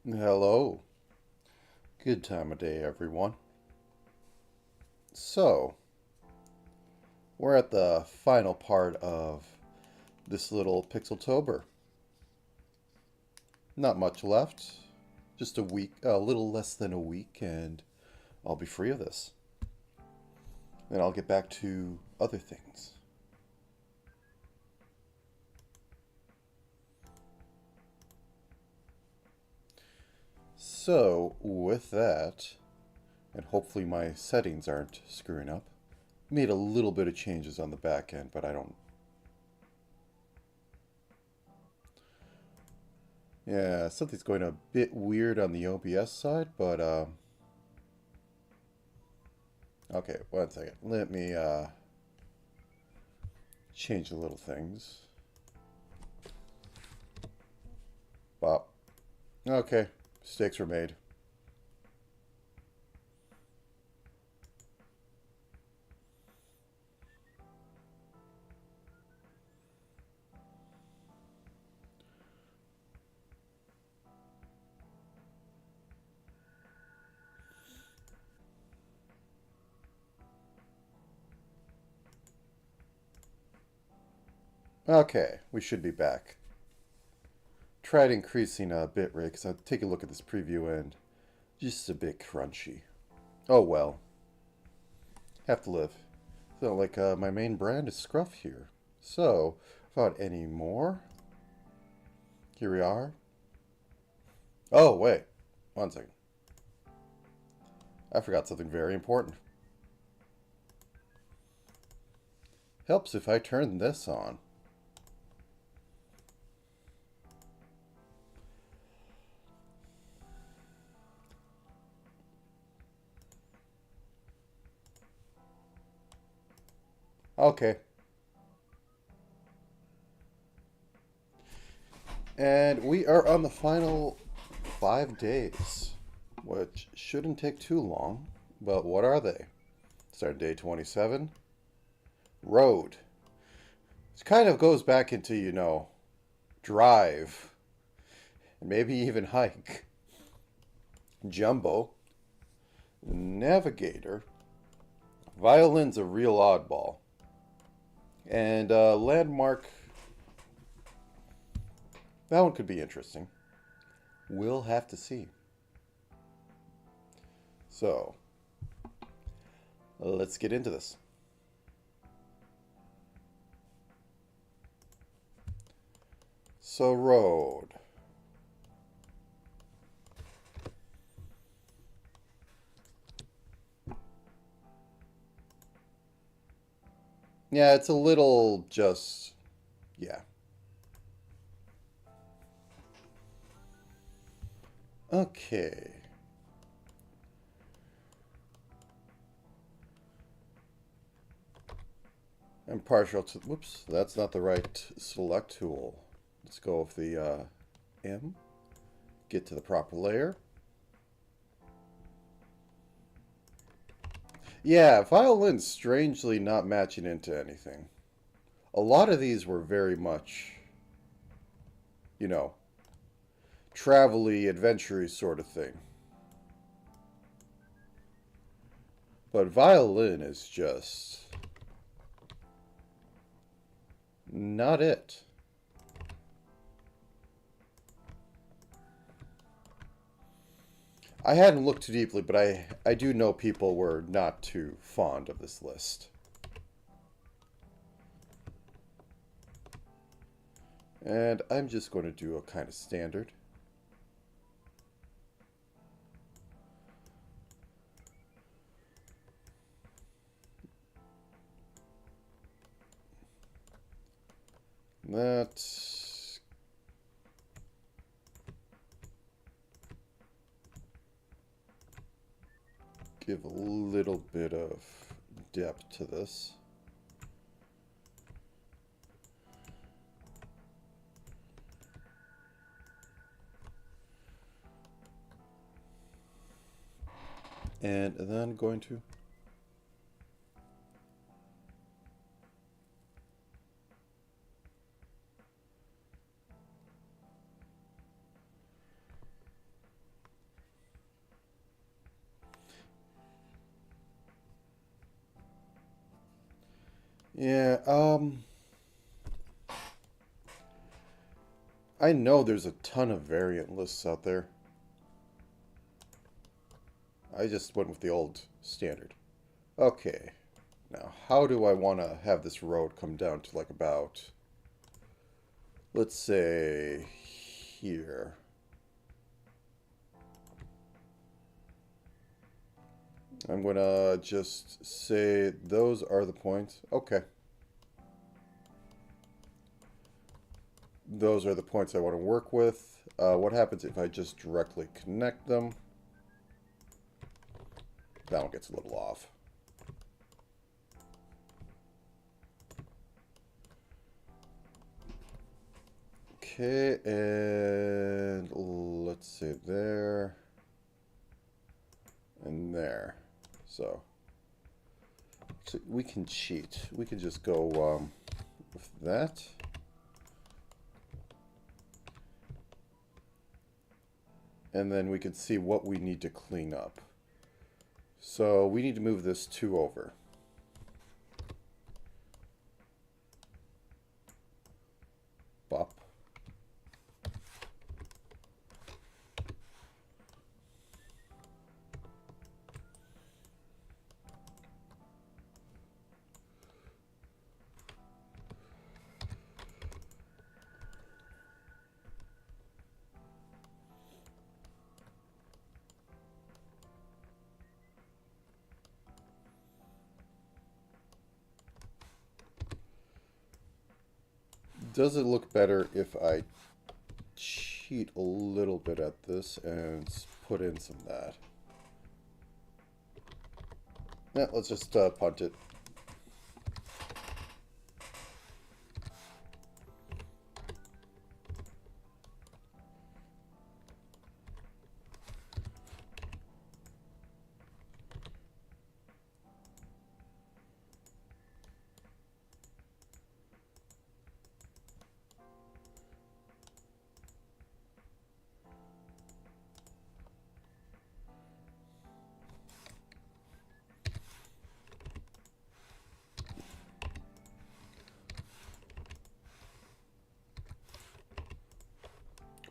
Hello. Good time of day, everyone. So, we're at the final part of this little Pixeltober. Not much left. Just a week, a little less than a week, and I'll be free of this. Then I'll get back to other things. So, with that, and hopefully my settings aren't screwing up, made a little bit of changes on the back end, but I don't. Yeah, something's going a bit weird on the OBS side, but okay, one second. Let me change the little things. Bop. Okay, mistakes were made. Okay, we should be back. Tried increasing a bit rate because I take a look at this preview and just a bit crunchy. Oh well, have to live. So like my main brand is Scruff here. So, without any more, here we are. Oh wait, one second. I forgot something very important. Helps if I turn this on. Okay. And we are on the final 5 days, which shouldn't take too long. But what are they? Start day 27. Road. This kind of goes back into, drive, and maybe even hike. Jumbo. Navigator. Violin's a real oddball. And landmark. That one could be interesting. We'll have to see. So, let's get into this. So, road. Yeah, it's a little just. Yeah. Okay. I'm partial to. Whoops, that's not the right select tool. Let's go with the M. Get to the proper layer. Yeah, violin's strangely not matching into anything. A lot of these were very much, you know, travel-y, adventure-y sort of thing. But violin is just not it. I hadn't looked too deeply, but I do know people were not too fond of this list. And I'm just going to do a kind of standard. That's give a little bit of depth to this. And then going to Yeah, I know there's a ton of variant lists out there. I just went with the old standard. Okay. Now, how do I want to have this road come down to like about, let's say, here? I'm going to just say those are the points. Okay. Those are the points I want to work with. What happens if I just directly connect them? That one gets a little off. Okay, and let's say there and there. So we can cheat. We can just go with that. And then we can see what we need to clean up. So we need to move this 2 over. Bop. Does it look better if I cheat a little bit at this and put in some of that? Yeah, let's just punt it.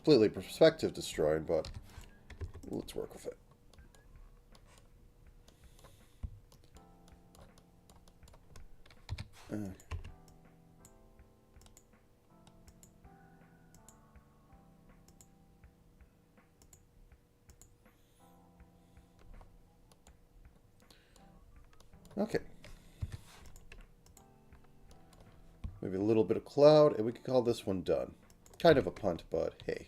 Completely perspective destroying, but let's work with it. Okay. Maybe a little bit of cloud, and we can call this one done. Kind of a punt, but hey.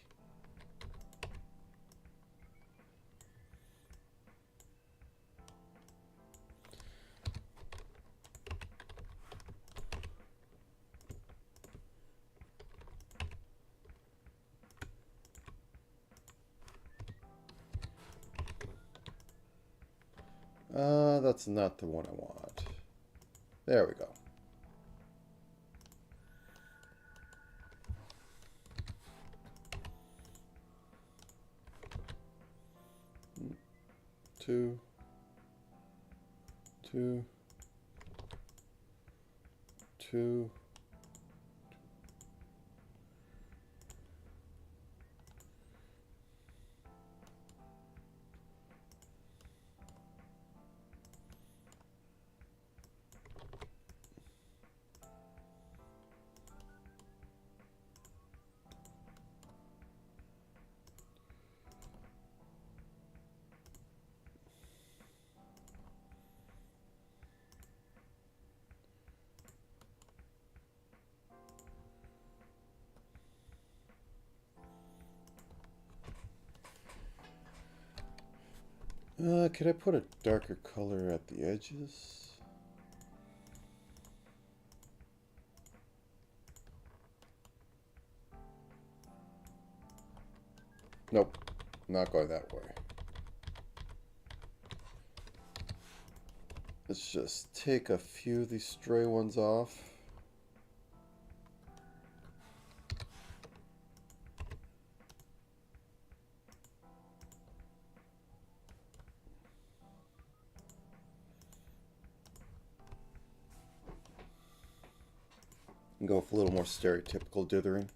That's not the one I want. There we go. Two, two, two. Could I put a darker color at the edges? Nope, not going that way. Let's just take a few of these stray ones off. And go with a little more stereotypical dithering.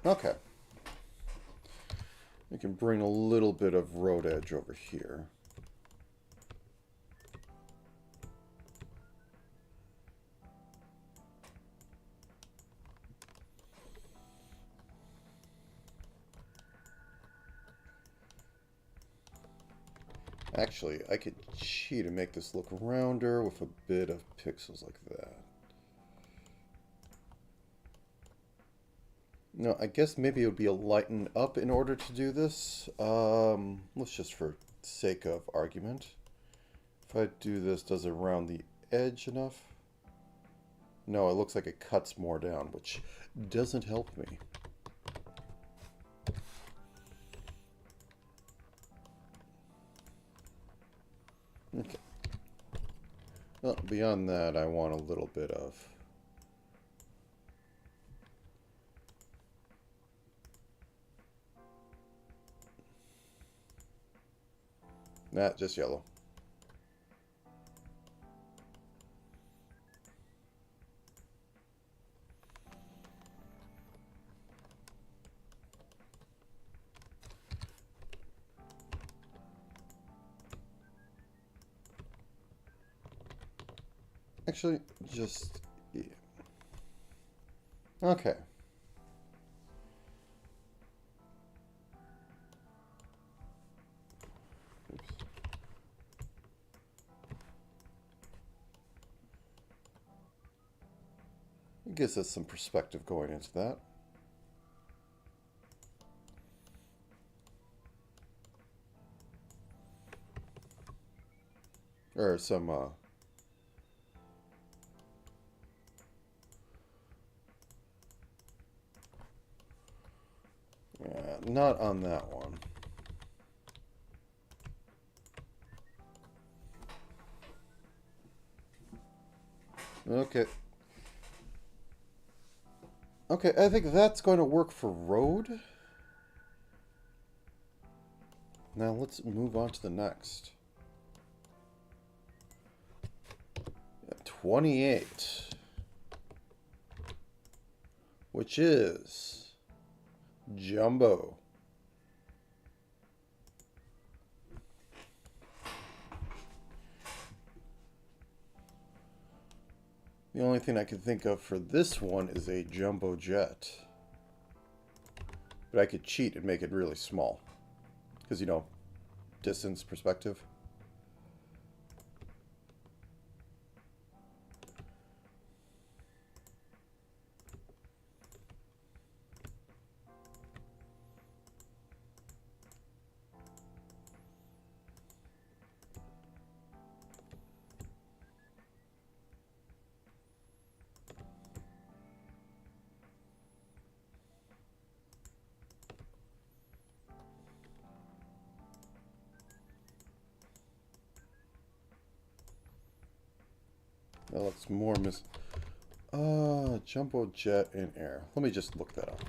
Okay. We can bring a little bit of road edge over here. Actually, I could cheat and make this look rounder with a bit of pixels like that. No, I guess maybe it would be a lighten up in order to do this. Let's just for sake of argument. If I do this, does it round the edge enough? No, it looks like it cuts more down, which doesn't help me. Okay. Well, beyond that, I want a little bit of... Nah, just yellow. Actually, just... yeah. Okay. Oops. It gives us some perspective going into that. Or some, yeah, not on that one. Okay. Okay, I think that's going to work for road. Now let's move on to the next. 28. Which is Jumbo. The only thing I can think of for this one is a Jumbo Jet. But I could cheat and make it really small. Because, you know, distance perspective. That looks more Jumbo Jet in air. Let me just look that up.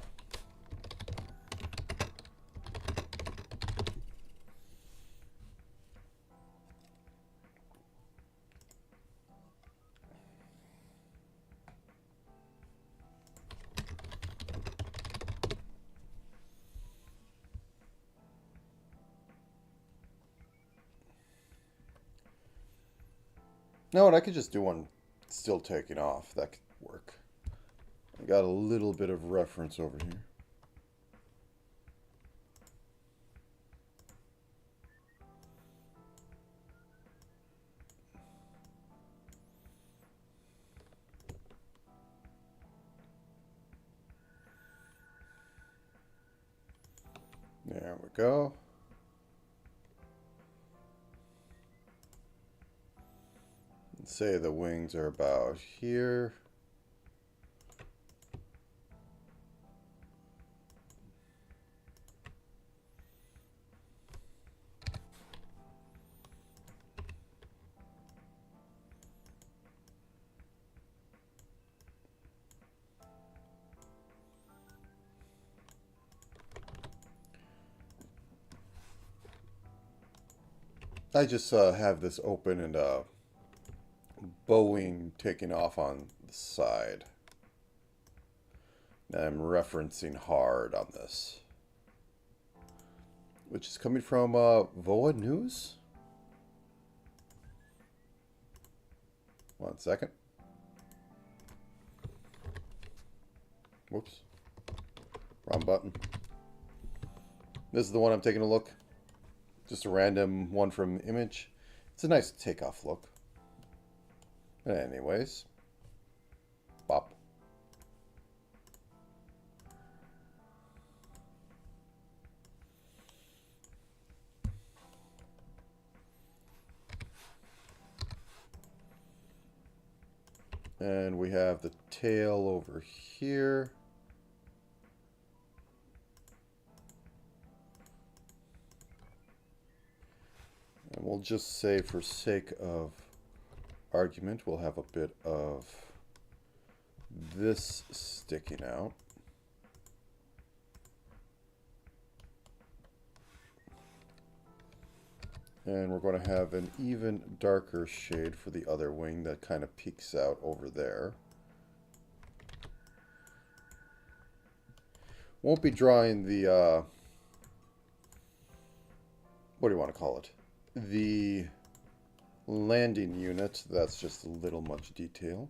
No, and I could just do one still taking off. That could work. I got a little bit of reference over here. There we go. Let's say the wings are about here. I just have this open and Boeing taking off on the side. I'm referencing hard on this, which is coming from VOA News. 1 second. Whoops. Wrong button. This is the one I'm taking a look. Just a random one from Image. It's a nice takeoff look. Anyways. Bop. And we have the tail over here. And we'll just say, for sake of argument, we'll have a bit of this sticking out. And we're going to have an even darker shade for the other wing that kind of peeks out over there. Won't be drawing the, what do you want to call it? The landing unit. That's just a little much detail.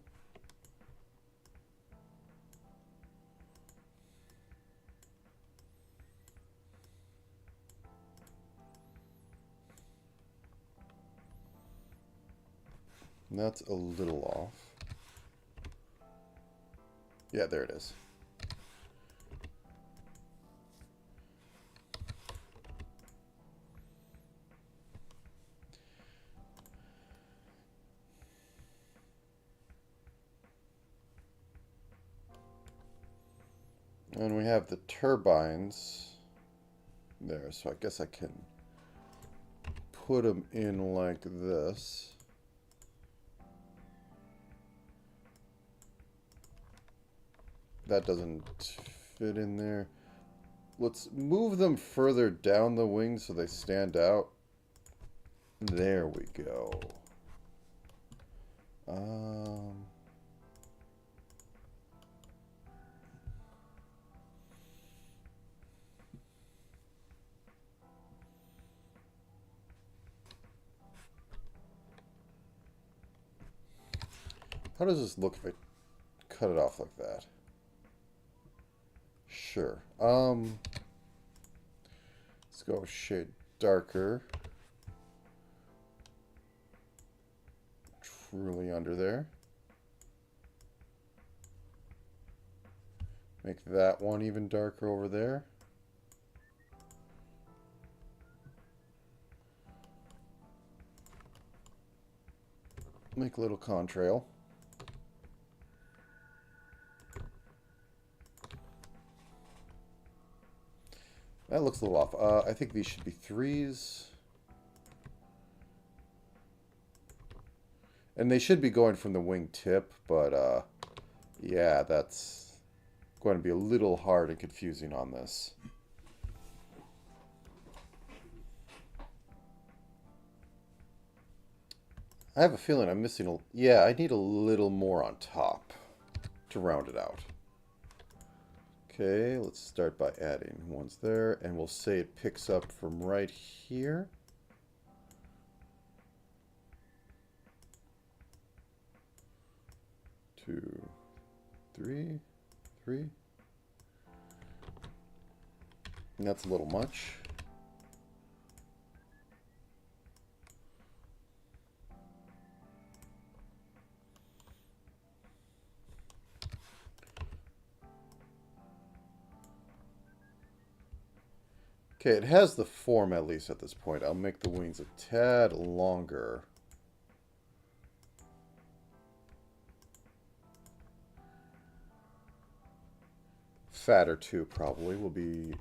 And that's a little off. Yeah, there it is. And we have the turbines there, so I guess I can put them in like this. That doesn't fit in there. Let's move them further down the wing so they stand out. There we go. How does this look if I cut it off like that? Sure. Let's go shade darker. Truly under there. Make that one even darker over there. Make a little contrail. That looks a little off. I think these should be 3s. And they should be going from the wing tip, but yeah, that's going to be a little hard and confusing on this. I have a feeling I'm missing a... Yeah, I need a little more on top to round it out. Okay, let's start by adding ones there, and we'll say it picks up from right here. Two, three. And that's a little much. Okay, it has the form at least at this point. I'll make the wings a tad longer. Fatter too, probably, will be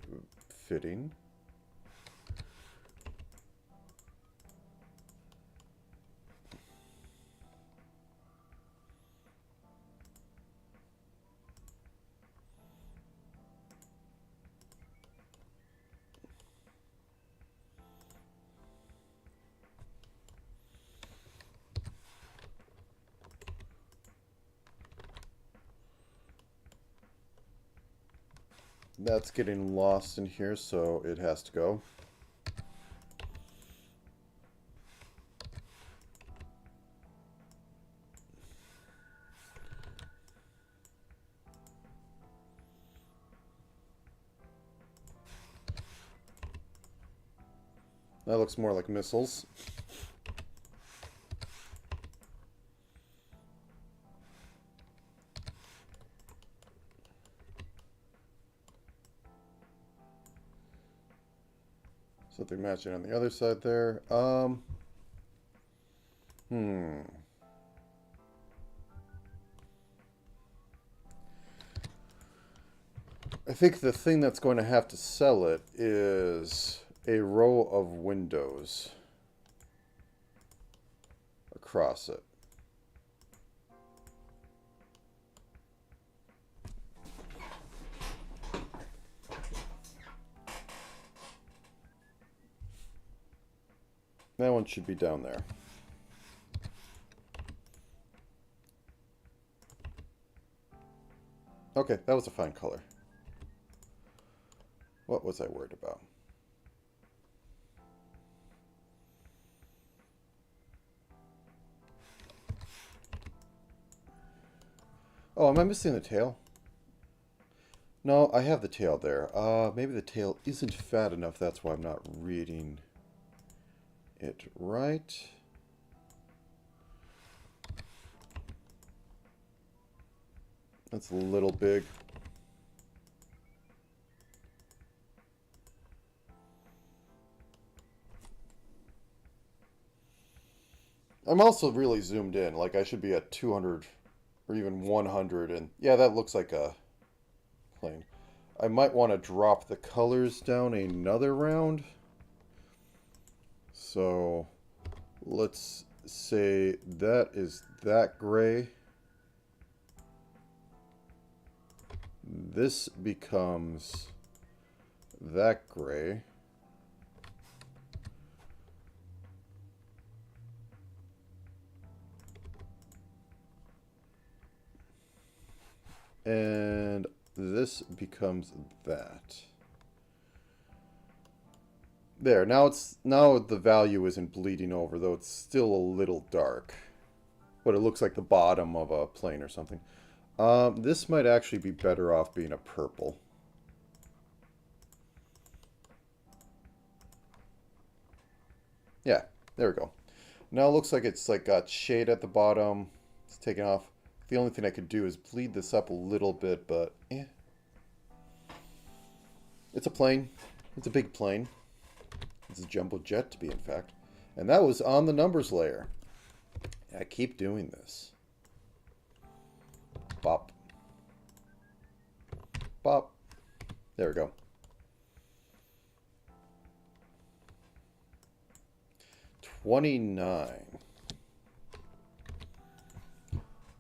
fitting. That's getting lost in here, so it has to go. That looks more like missiles. Something matching on the other side there. I think the thing that's going to have to sell it is a row of windows across it. That one should be down there. Okay, that was a fine color. What was I worried about? Oh, am I missing the tail? No, I have the tail there. Maybe the tail isn't fat enough. That's why I'm not reading it right. That's a little big. I'm also really zoomed in. Like, I should be at 200 or even 100. And yeah, that looks like a plane. I might want to drop the colors down another round. So let's say that is that gray. This becomes that gray. And this becomes that. There, now the value isn't bleeding over, though it's still a little dark. But it looks like the bottom of a plane or something. This might actually be better off being a purple. Yeah, there we go. Now it looks like it's like got shade at the bottom. It's taken off. The only thing I could do is bleed this up a little bit, but eh. It's a plane. It's a big plane. It's a jumbo jet to be, in fact. And that was on the numbers layer. I keep doing this. Bop. Bop. There we go. $29.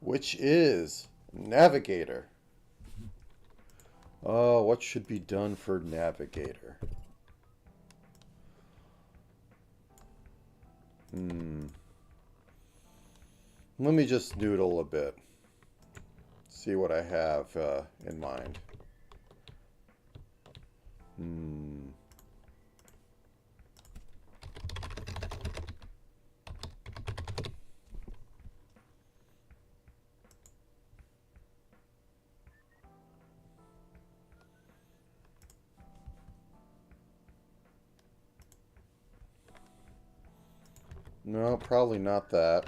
Which is Navigator. Oh, what should be done for Navigator? Let me just noodle a bit. See what I have in mind. No, probably not that.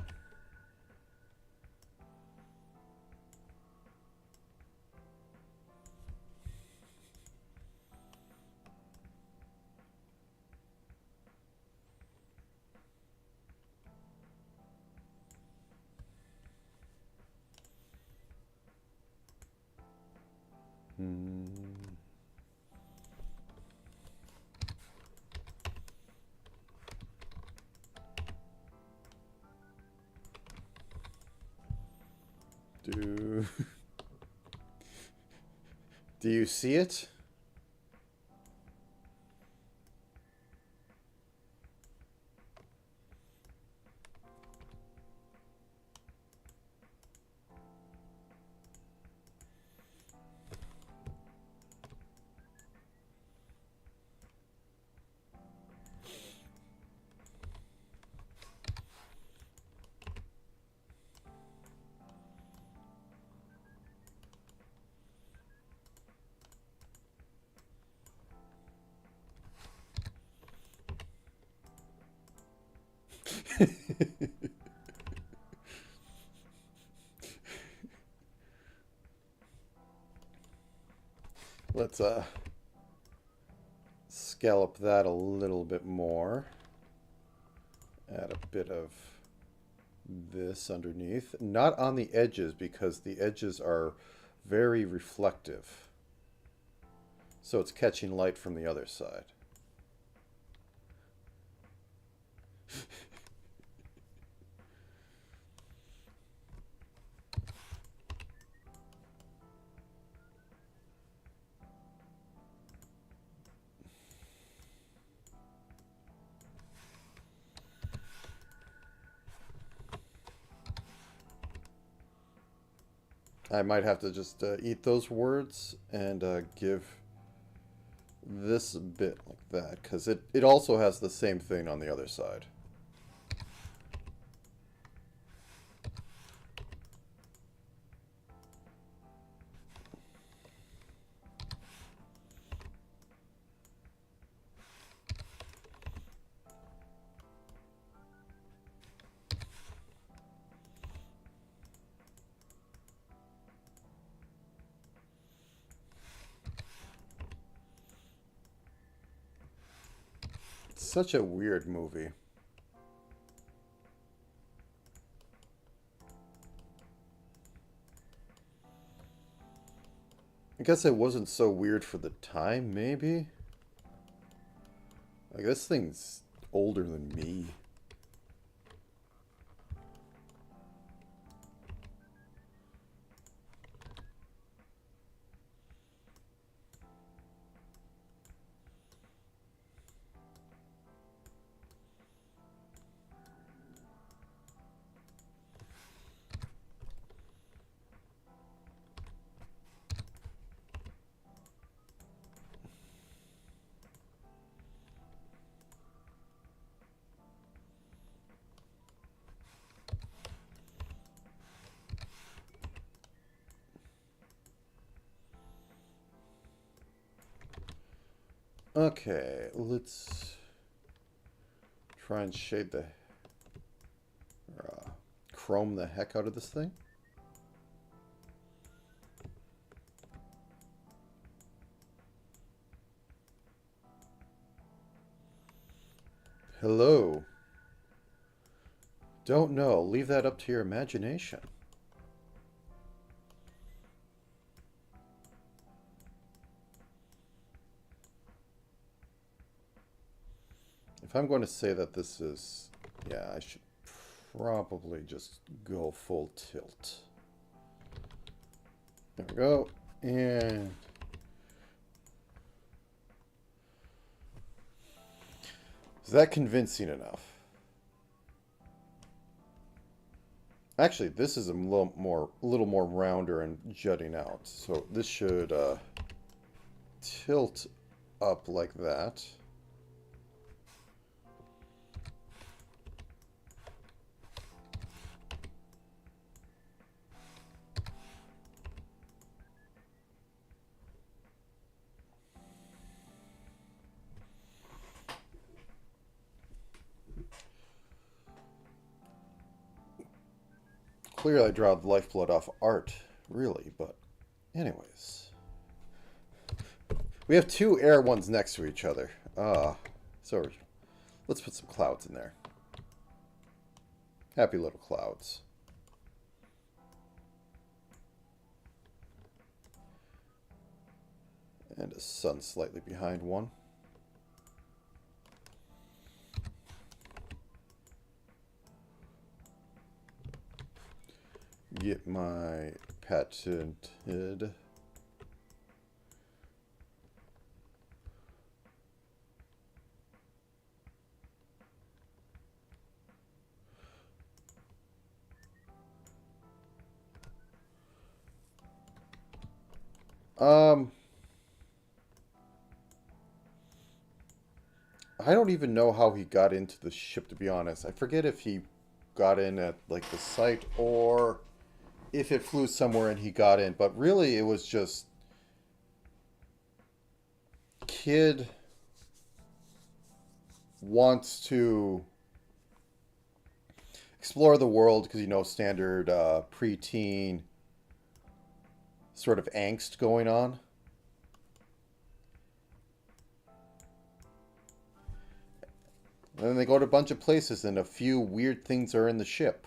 Do you see it? Let's scallop that a little bit more. Add a bit of this underneath. Not on the edges because the edges are very reflective. So it's catching light from the other side. I might have to just eat those words and give this a bit like that, because it also has the same thing on the other side. It's such a weird movie. I guess it wasn't so weird for the time, maybe? Like, this thing's older than me. Okay, let's try and shade the... chrome the heck out of this thing. Hello. Don't know. Leave that up to your imagination. If I'm going to say that this is... Yeah, I should probably just go full tilt. There we go. And... Is that convincing enough? Actually, this is a little more rounder and jutting out. So this should tilt up like that. Clearly I draw the lifeblood off art, really, but anyways. We have two air ones next to each other. So let's put some clouds in there. Happy little clouds. And a sun slightly behind one. Get my patented I don't even know how he got into the ship, to be honest. I forget if he got in at like the site or if it flew somewhere and he got in, but really it was just kid wants to explore the world because, standard preteen sort of angst going on. And then they go to a bunch of places and a few weird things are in the ship.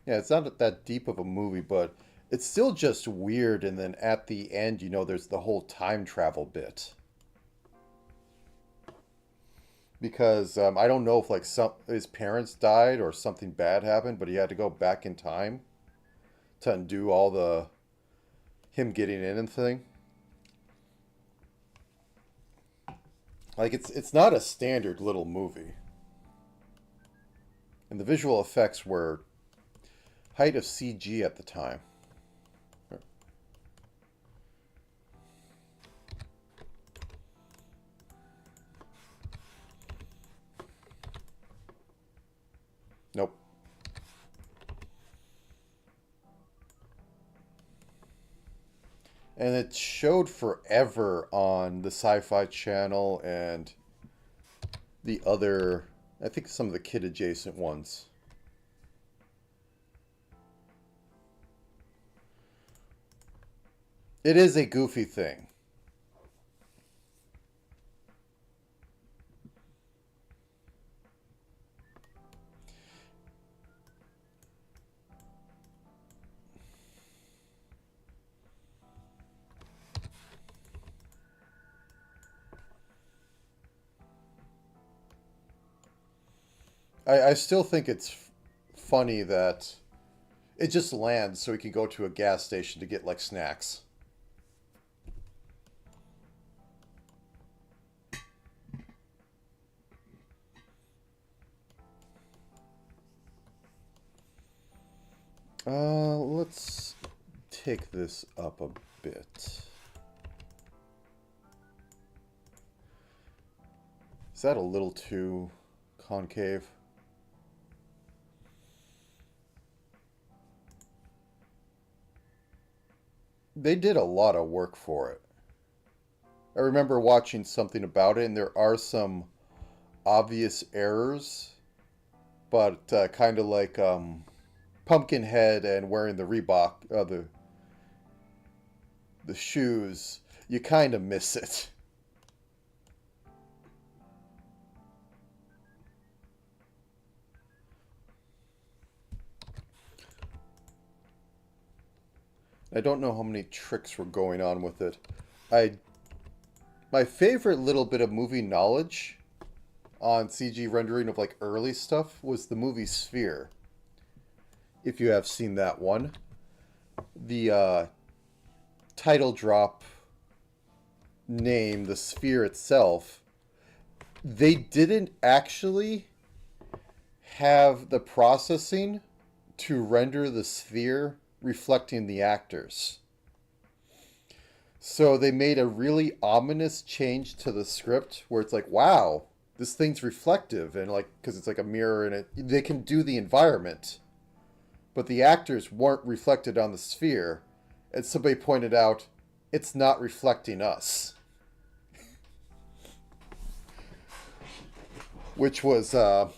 Yeah, it's not that deep of a movie, but it's still just weird. And then at the end, there's the whole time travel bit. Because I don't know if like his parents died or something bad happened, but he had to go back in time to undo all the him getting in and thing. Like it's not a standard little movie. And the visual effects were height of CG at the time. Nope. And it showed forever on the Sci-Fi Channel and the other, I think some of the kid adjacent ones. It is a goofy thing. I still think it's funny that it just lands so we can go to a gas station to get like snacks. Let's take this up a bit. Is that a little too concave? They did a lot of work for it. I remember watching something about it, and there are some obvious errors, but kind of like Pumpkinhead and wearing the Reebok, the shoes, you kind of miss it. I don't know how many tricks were going on with it. My favorite little bit of movie knowledge on CG rendering of like early stuff was the movie Sphere. If you have seen that one. The title drop name, the sphere itself, they didn't actually have the processing to render the sphere reflecting the actors. So they made a really ominous change to the script where it's like, wow, this thing's reflective, and like, because it's like a mirror and they can do the environment, but the actors weren't reflected on the sphere, and somebody pointed out it's not reflecting us. Which was a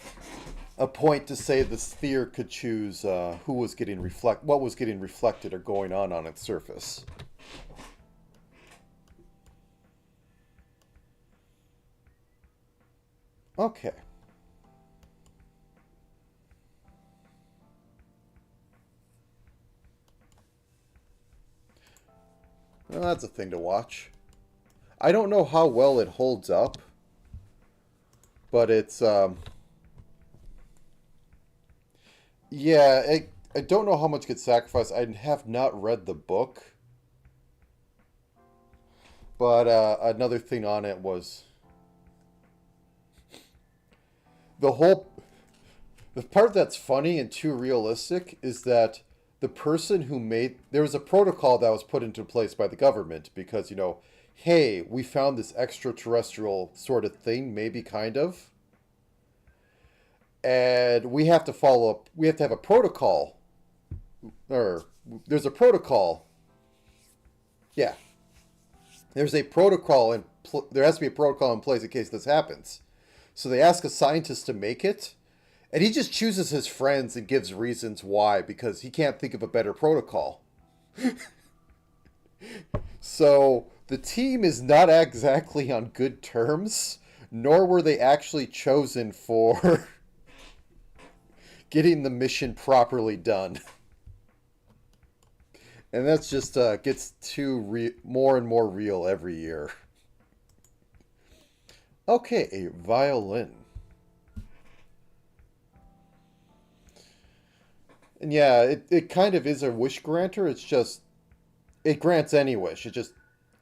point to say the sphere could choose what was getting reflected or going on its surface. Okay. Well, that's a thing to watch. I don't know how well it holds up, but it's yeah, I don't know how much gets sacrificed. I have not read the book, but another thing on it was the whole the part that's funny and too realistic is that the person who made there was a protocol that was put into place by the government because hey, we found this extraterrestrial sort of thing, maybe kind of, and we have to follow up. We have to have a protocol, or there's a protocol. Yeah, there's a protocol, and there has to be a protocol in place in case this happens. So they ask a scientist to make it, And he just chooses his friends and gives reasons why, because he can't think of a better protocol. So the team is not exactly on good terms, nor were they actually chosen for getting the mission properly done. And that's just gets more and more real every year. Okay, a violin. And yeah, it kind of is a wish granter. It's just it grants any wish. It's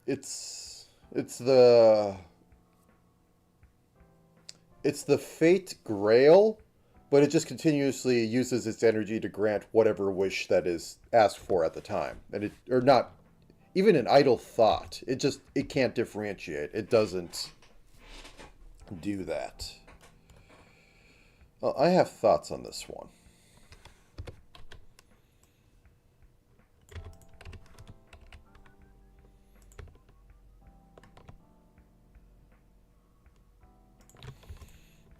the it's the fate grail, but it just continuously uses its energy to grant whatever wish that is asked for at the time. And it or not even an idle thought. It can't differentiate. It doesn't do that. Well, I have thoughts on this one.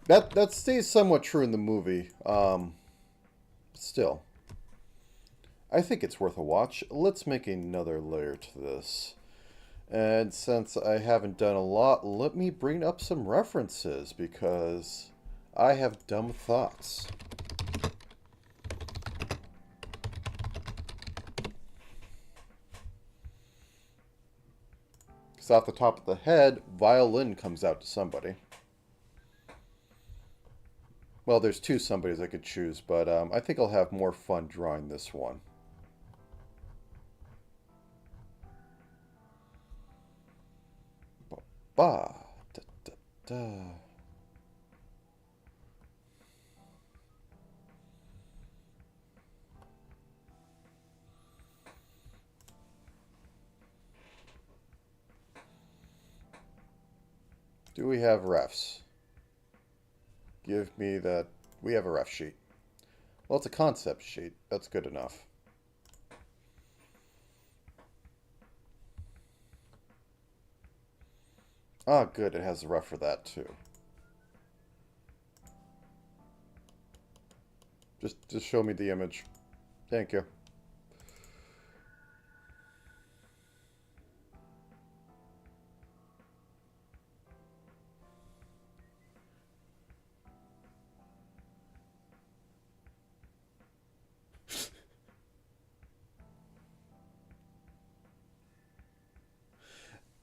That stays somewhat true in the movie. Still, I think it's worth a watch. Let's make another layer to this. And since I haven't done a lot, let me bring up some references because I have dumb thoughts. Because off the top of the head, violin comes out to somebody. Well, there's two somebodies I could choose, but I think I'll have more fun drawing this one. Ba da da da. Do we have refs? Give me that. We have a ref sheet. Well, it's a concept sheet. That's good enough. Ah, good. It has a ref for that, too. Just show me the image. Thank you.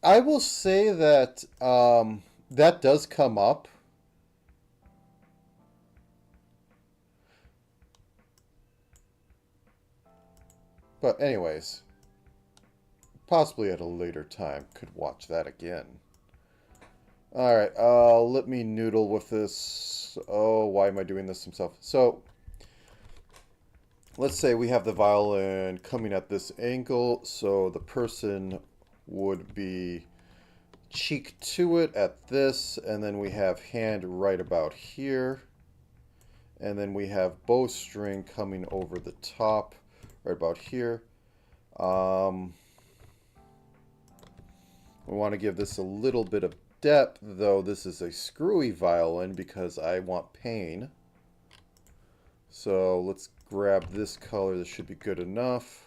I will say that that does come up. But anyways, possibly at a later time, could watch that again. Alright, let me noodle with this. Oh, why am I doing this himself? So, let's say we have the violin coming at this angle, so the person would be cheek to it at this, and then we have hand right about here, and then we have bowstring coming over the top right about here. We want to give this a little bit of depth, though this is a screwy violin because I want pain. So let's grab this color. This should be good enough.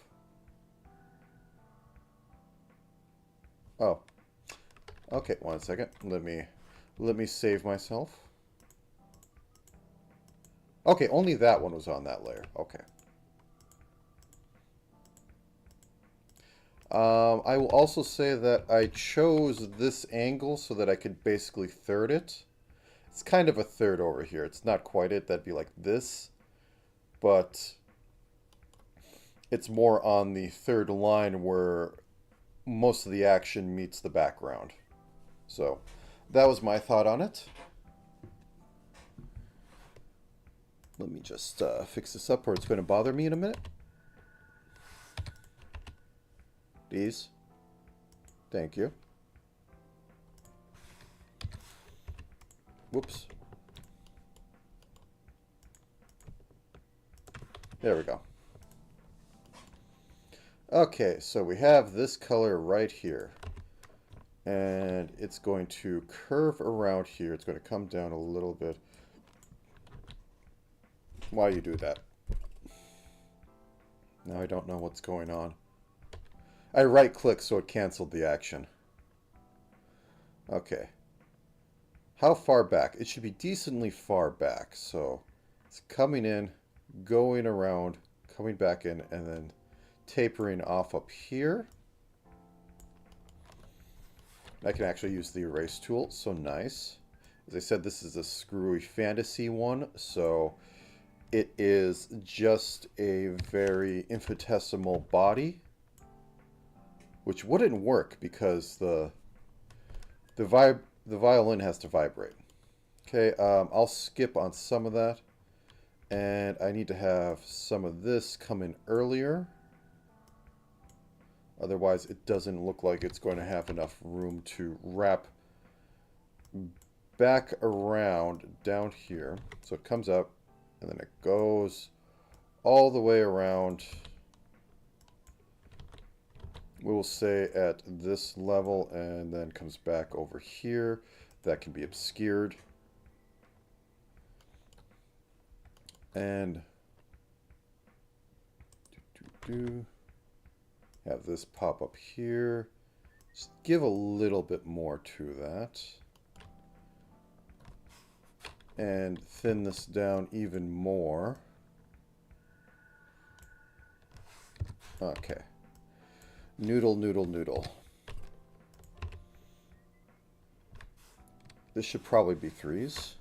Oh, okay. 1 second. Let me save myself. Okay, only that one was on that layer. Okay. I will also say that I chose this angle so that I could basically third it. It's kind of a third over here. It's not quite it. That'd be like this. But it's more on the third line where most of the action meets the background. So that was my thought on it. Let me just fix this up or it's going to bother me in a minute. These. Thank you. Whoops. There we go. Okay, so we have this color right here. And it's going to curve around here. It's going to come down a little bit. Why you do that? Now I don't know what's going on. I right-click so it canceled the action. Okay. How far back? It should be decently far back. So it's coming in, going around, coming back in, and then tapering off up here. I can actually use the erase tool, so nice. As I said, this is a screwy fantasy one, so it is just a very infinitesimal body, which wouldn't work because the violin has to vibrate. Okay, I'll skip on some of that, and I need to have some of this come in earlier. Otherwise, it doesn't look like it's going to have enough room to wrap back around down here. So it comes up, and then it goes all the way around. We will say at this level, and then comes back over here. That can be obscured. And have this pop up here. Just give a little bit more to that. And thin this down even more. Okay. Noodle, noodle, noodle. This should probably be 3s.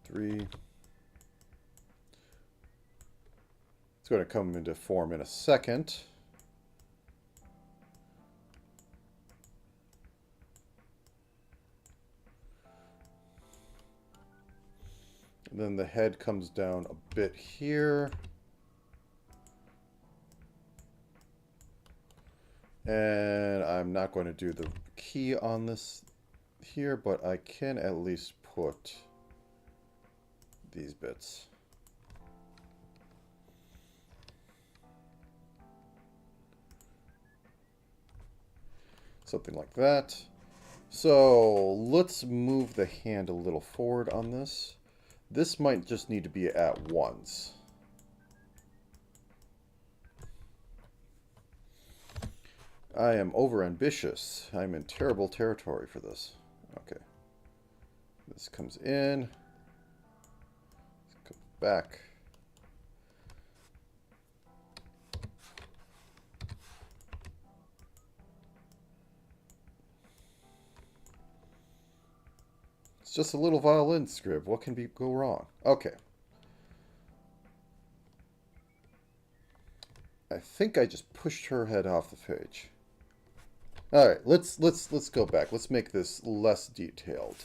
Three. It's going to come into form in a second. And then the head comes down a bit here. And I'm not going to do the key on this here, but I can at least put these bits. Something like that. So let's move the hand a little forward on this. This might just need to be at 1s. I am over-ambitious. I'm in terrible territory for this. Okay. This comes in. Comes back. It's just a little violin script. What can go wrong? Okay. I think I just pushed her head off the page. All right, let's go back. Let's make this less detailed.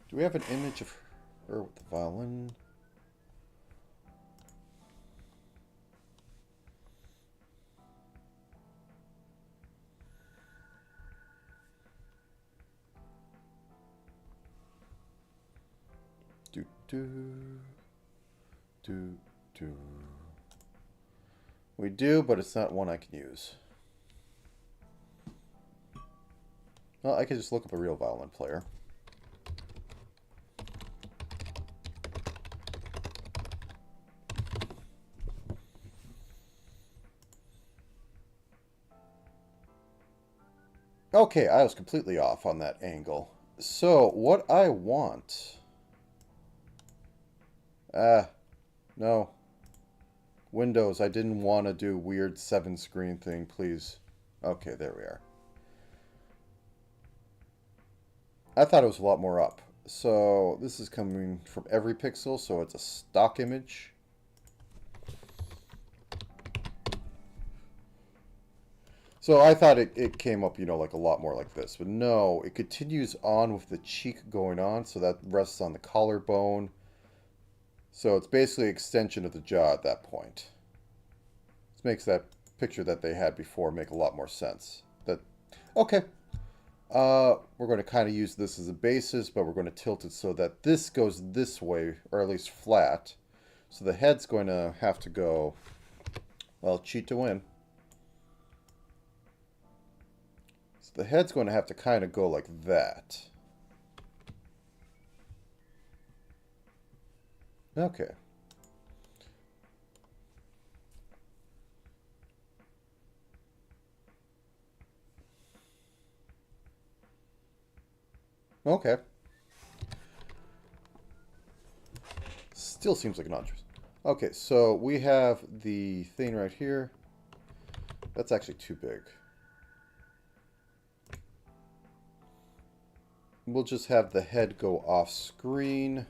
Do we have an image of her with the violin? Do. We do, but it's not one I can use. Well, I could just look up a real violin player. Okay, I was completely off on that angle. So, what I want... no. Windows, I didn't want to do weird 7-screen thing, please. Okay, there we are. I thought it was a lot more up. So, this is coming from every pixel, so it's a stock image. So I thought it came up, you know, like a lot more like this. But no, it continues on with the cheek going on, so that rests on the collarbone. So it's basically an extension of the jaw at that point. This makes that picture that they had before make a lot more sense. Okay. We're going to kind of use this as a basis, but we're going to tilt it so that this goes this way, or at least flat. So the head's going to have to go, well, cheat to win. the head's going to have to kind of go like that. Okay. Okay. Still seems like an interest. Okay, so we have the thing right here. That's actually too big. We'll just have the head go off screen.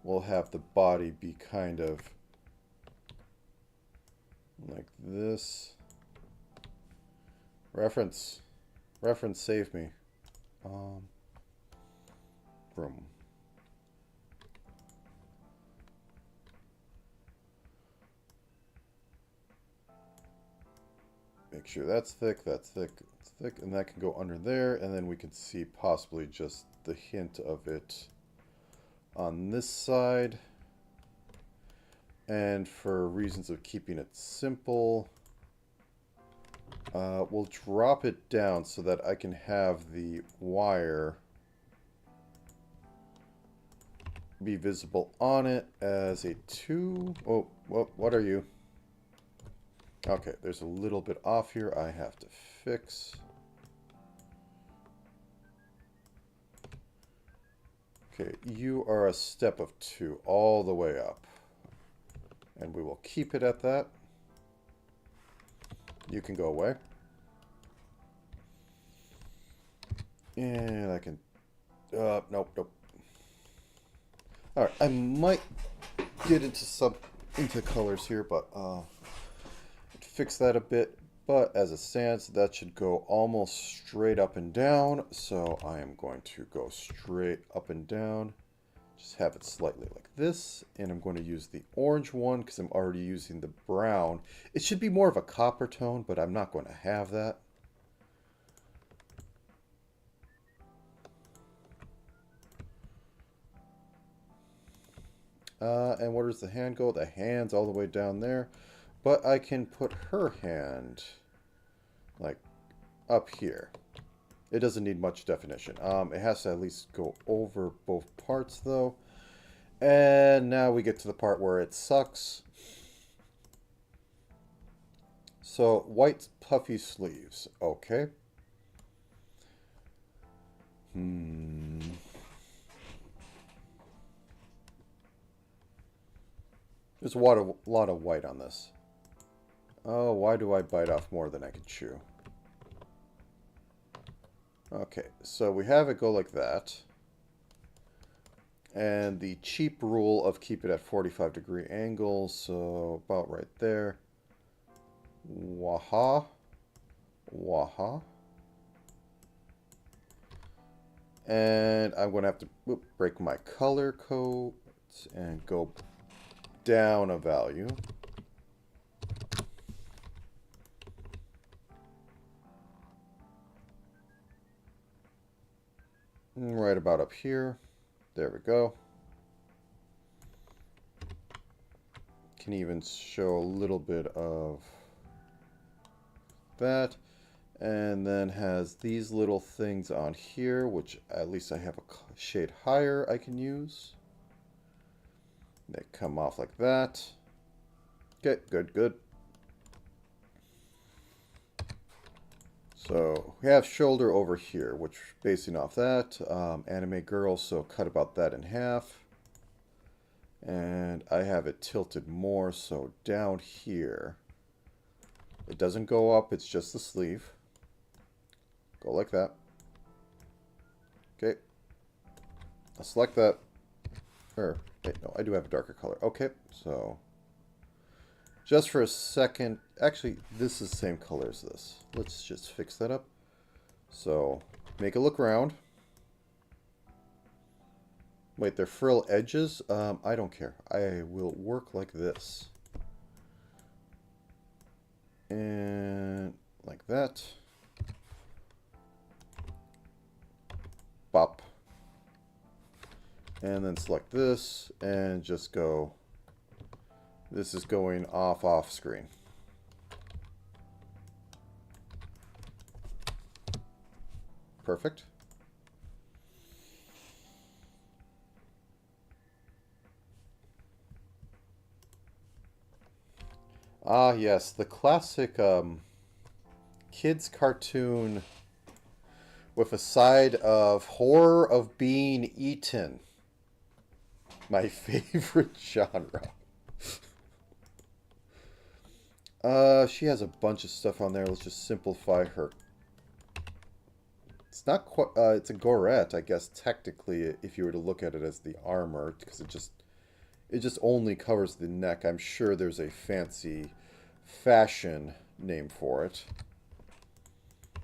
We'll have the body be kind of like this. Reference. Reference, save me. Room. Make sure that's thick, that's thick, it's thick, and that can go under there, and then we can see possibly just the hint of it on this side. And for reasons of keeping it simple, we'll drop it down so that I can have the wire be visible on it as a 2. Oh, what are you? Okay, there's a little bit off here I have to fix. Okay, you are a step of 2 all the way up. And we will keep it at that. You can go away. And I can... nope. Alright, I might get into colors here, but fix that a bit. But as it stands, that should go almost straight up and down. So I am going to go straight up and down. Just have it slightly like this. And I'm going to use the orange one because I'm already using the brown. It should be more of a copper tone, but I'm not going to have that. And where does the hand go? The hand's all the way down there. But I can put her hand, like, up here. It doesn't need much definition. It has to at least go over both parts, though. And now we get to the part where it sucks. So, white puffy sleeves. Okay. There's a lot of white on this. Oh, why do I bite off more than I can chew? Okay, so we have it go like that. And the cheap rule of keep it at 45-degree angles, so about right there. Waha. Waha. And I'm going to have to break my color codes and go down a value. Right about up here. There we go. Can even show a little bit of that. And then has these little things on here, which at least I have a shade higher I can use. They come off like that. Okay, good. So we have shoulder over here, which basing off that, anime girl, so cut about that in half. And I have it tilted more, so down here. It doesn't go up, it's just the sleeve. Go like that. Okay. I'll select that. Or, wait, no, I do have a darker color. Okay, so just for a second, actually, this is the same color as this. Let's just fix that up. So, make it look round. Wait, they're frill edges? I don't care. I will work like this. And like that. Bop. And then select this and just go. This is going off screen. Perfect. Ah, yes, the classic kids cartoon with a side of horror of being eaten. My favorite genre. She has a bunch of stuff on there. Let's just simplify her. It's not quite, it's a gorette, I guess, technically, if you were to look at it as the armor, because it just only covers the neck. I'm sure there's a fancy fashion name for it.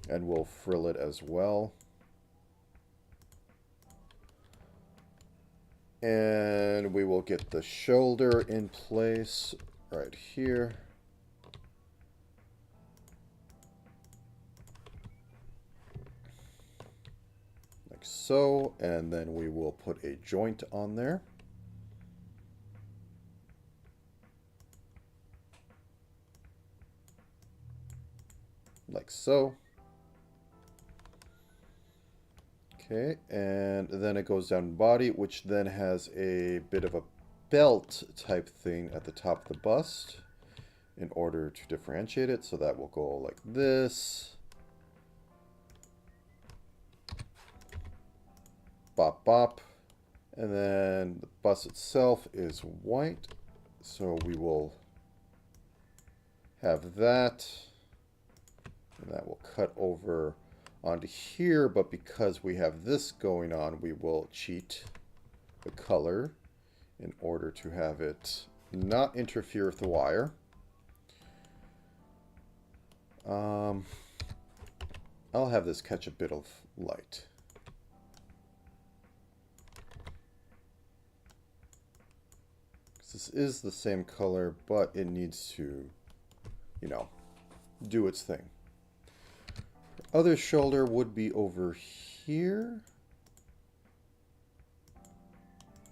And we'll frill it as well. And we will get the shoulder in place right here. Like so. And then we will put a joint on there. Like so. Okay, and then it goes down body, which then has a bit of a belt type thing at the top of the bust in order to differentiate it. So that will go like this. Bop, bop. And then the bust itself is white. So we will have that. And that will cut over onto here, but because we have this going on, we will cheat the color in order to have it not interfere with the wire. I'll have this catch a bit of light. This is the same color, but it needs to, you know, do its thing. Other shoulder would be over here.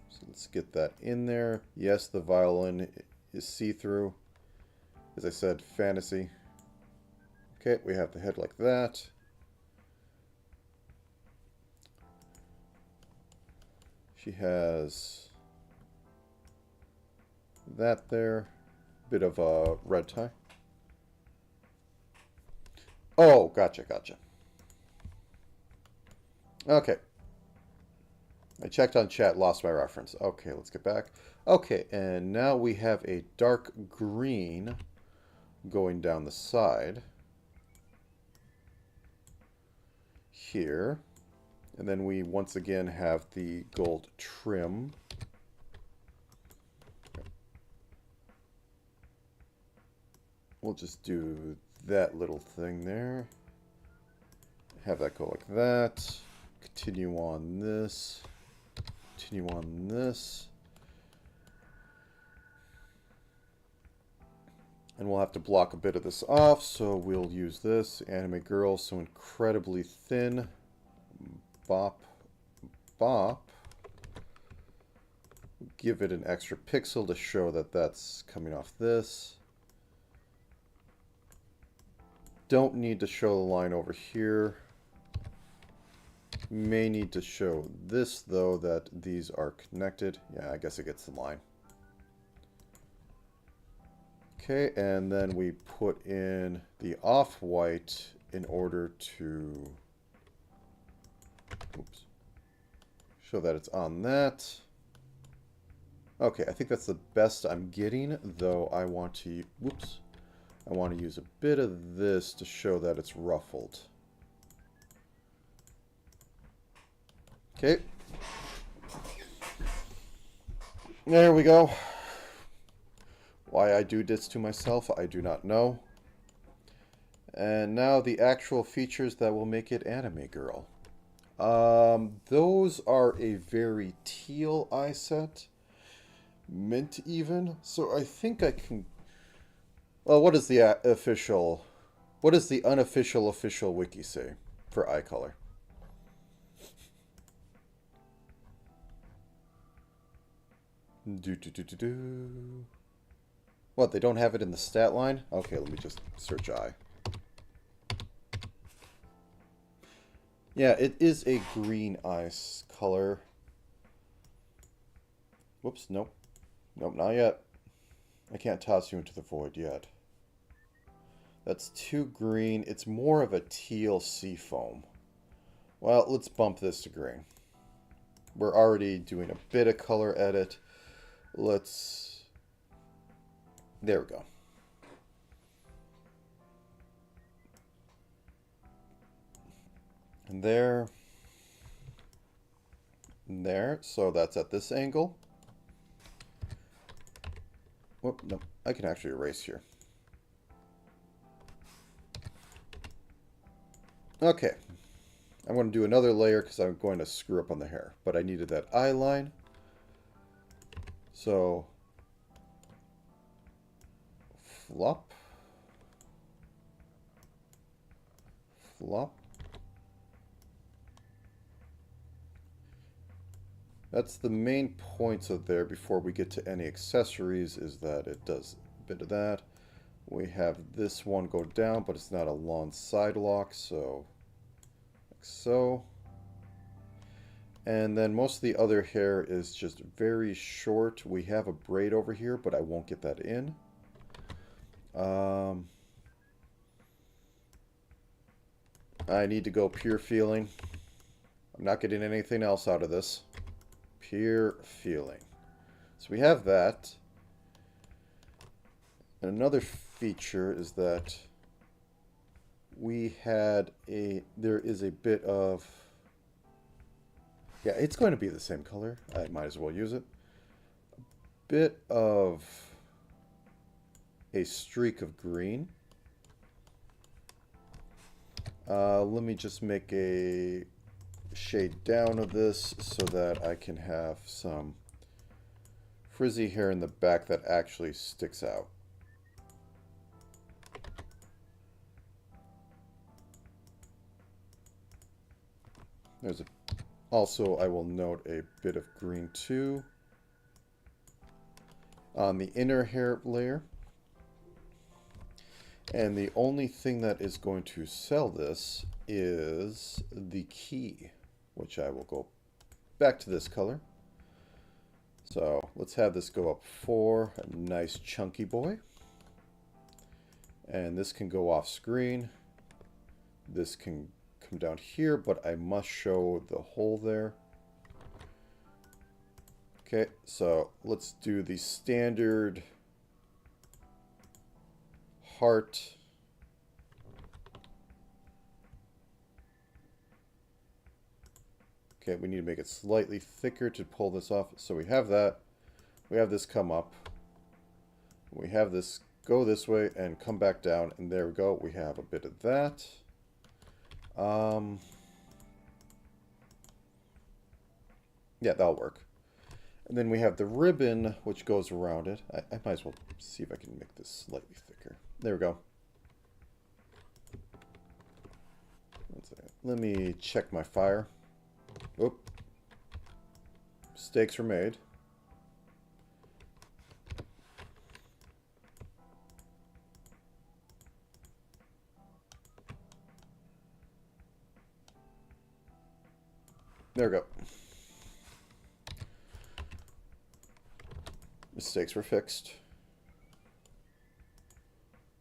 So let's get that in there. Yes, the violin is see-through. As I said, fantasy. Okay, we have the head like that. She has that there. Bit of a red tie. Oh, gotcha, gotcha. Okay. I checked on chat, lost my reference. Okay, let's get back. Okay, and now we have a dark green going down the side. Here. And then we once again have the gold trim. We'll just do that little thing there. Have that go like that. Continue on this. Continue on this. And we'll have to block a bit of this off, so we'll use this. Anime girl, so incredibly thin. Bop. Bop. Give it an extra pixel to show that that's coming off this. Don't need to show the line over here. May need to show this, though, that these are connected. Yeah, I guess it gets the line. Okay, and then we put in the off-white in order to show that it's on that. Okay, I think that's the best I'm getting, though I want to... Whoops. I want to use a bit of this to show that it's ruffled. Okay. There we go. Why I do this to myself, I do not know. And now the actual features that will make it anime girl. Those are a very teal eye set. Mint even. So I think I can... Well, what is the official... What does the unofficial official wiki say for eye color? What, they don't have it in the stat line? Okay, let me just search eye. Yeah, it is a green ice color. Whoops, nope. Nope, not yet. I can't toss you into the void yet. That's too green. It's more of a teal sea foam. Well, let's bump this to green. We're already doing a bit of color edit. Let's... There we go. And there. And there. So that's at this angle. Whoop, no. I can actually erase here. Okay. I'm going to do another layer because I'm going to screw up on the hair. But I needed that eye line. So, flop. Flop. That's the main points of there before we get to any accessories, is that it does a bit of that. We have this one go down, but it's not a long side lock, so like so. And then most of the other hair is just very short. We have a braid over here, but I won't get that in. I need to go pure feeling. I'm not getting anything else out of this. Pure feeling. So we have that. And another feature is that there is a bit of, yeah, it's going to be the same color. I might as well use it. A bit of a streak of green. Let me just make a shade down of this so that I can have some frizzy hair in the back that actually sticks out. There's also, I will note a bit of green too on the inner hair layer. And the only thing that is going to sell this is the key, which I will go back to this color. So let's have this go up 4, a nice chunky boy. And this can go off screen. This can come down here, but I must show the hole there. Okay, so let's do the standard heart. Okay, we need to make it slightly thicker to pull this off. So we have that. We have this come up. We have this go this way and come back down. And there we go. We have a bit of that. Yeah, that'll work. And then we have the ribbon, which goes around it. I might as well see if I can make this slightly thicker. There we go. Let me check my fire. Oop. Mistakes were made. There we go. Mistakes were fixed.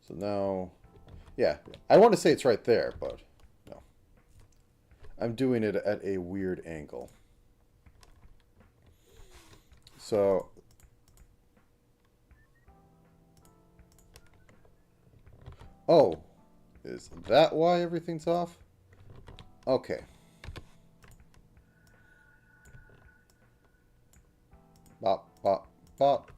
So now, yeah, I want to say it's right there, but no. I'm doing it at a weird angle. So, oh, is that why everything's off? Okay. Bop, bop, bop.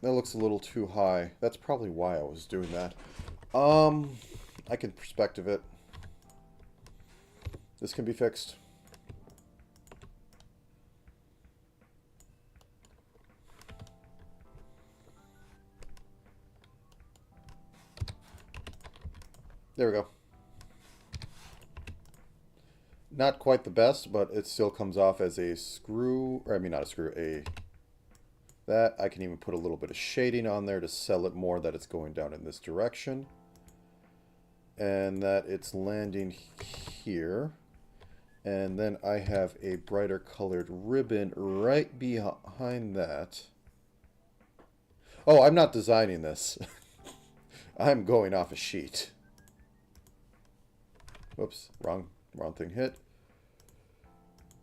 That looks a little too high. That's probably why I was doing that. I can perspective it. This can be fixed. There we go. Not quite the best, but it still comes off as a screw, or I mean not a screw, a that. I can even put a little bit of shading on there to sell it more that it's going down in this direction. And that it's landing here. And then I have a brighter colored ribbon right behind that. Oh, I'm not designing this. I'm going off a sheet. Whoops, wrong thing hit.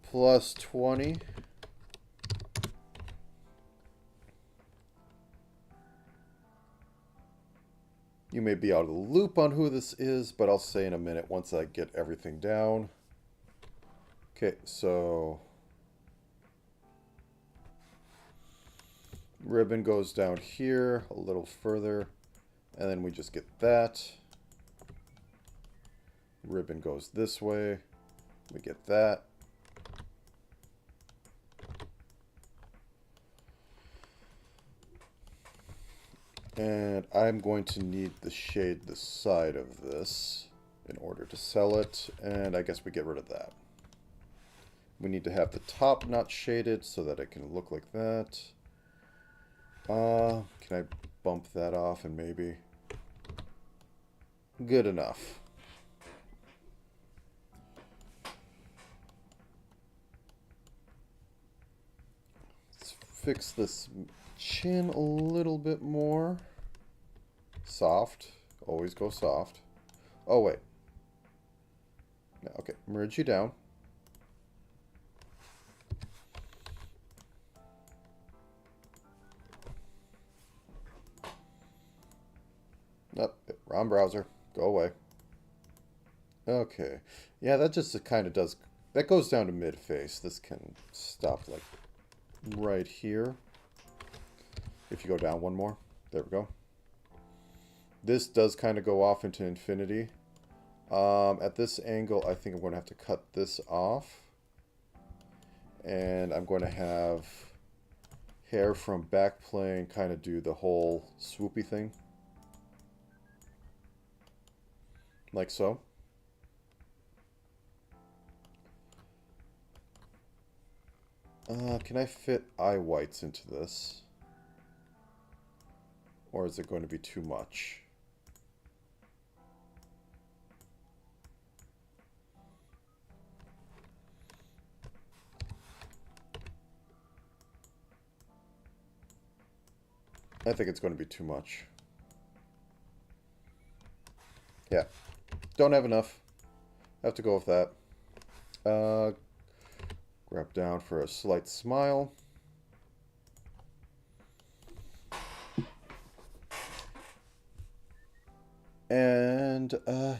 Plus 20. You may be out of the loop on who this is, but I'll say in a minute once I get everything down. Okay, so ribbon goes down here a little further, and then we just get that. Ribbon goes this way, we get that. And I'm going to need to shade the side of this in order to sell it, and I guess we get rid of that. We need to have the top not shaded so that it can look like that. Can I bump that off and maybe... Good enough. Let's fix this chin a little bit more. Soft. Always go soft. Oh, wait. Okay, merge you down. Nope, wrong browser. Go away. Okay. Yeah, that just kind of does... That goes down to mid-face. This can stop, like, right here. If you go down one more. There we go. This does kind of go off into infinity. At this angle, I think I'm going to have to cut this off. And I'm going to have hair from back plane kind of do the whole swoopy thing. Like so. Can I fit eye whites into this? Or is it going to be too much? I think it's going to be too much. Yeah. Don't have enough. Have to go with that. Grab down for a slight smile. And,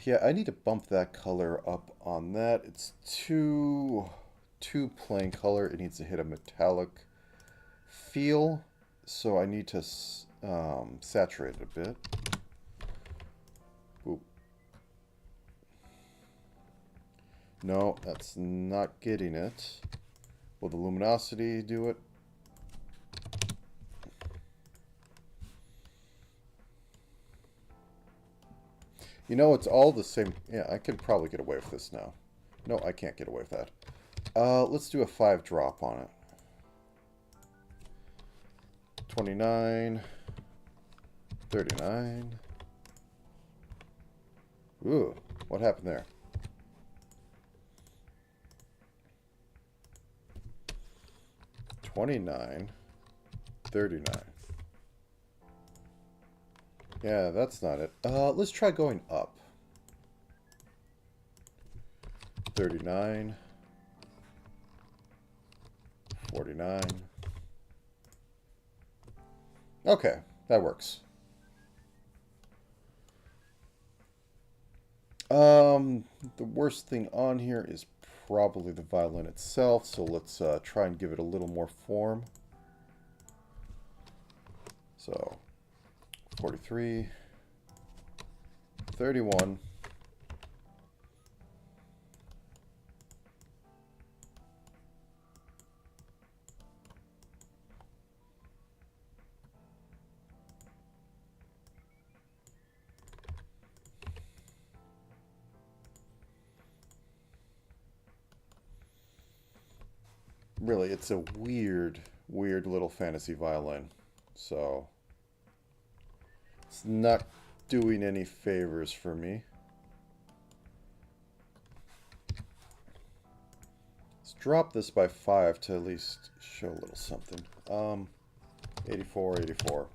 yeah, I need to bump that color up on that. It's too plain color. It needs to hit a metallic feel. So I need to saturate it a bit. Oop. No, that's not getting it. Will the luminosity do it? You know, it's all the same. Yeah, I can probably get away with this now. No, I can't get away with that. Let's do a 5 drop on it. 29. 39. Ooh, what happened there? $29, $39. Yeah, that's not it. Let's try going up. 39, 49. Okay, that works. The worst thing on here is probably the violin itself, so let's try and give it a little more form. So, 43, 31, really, it's a weird weird little fantasy violin. So it's not doing any favors for me. Let's drop this by 5 to at least show a little something. 84, 84.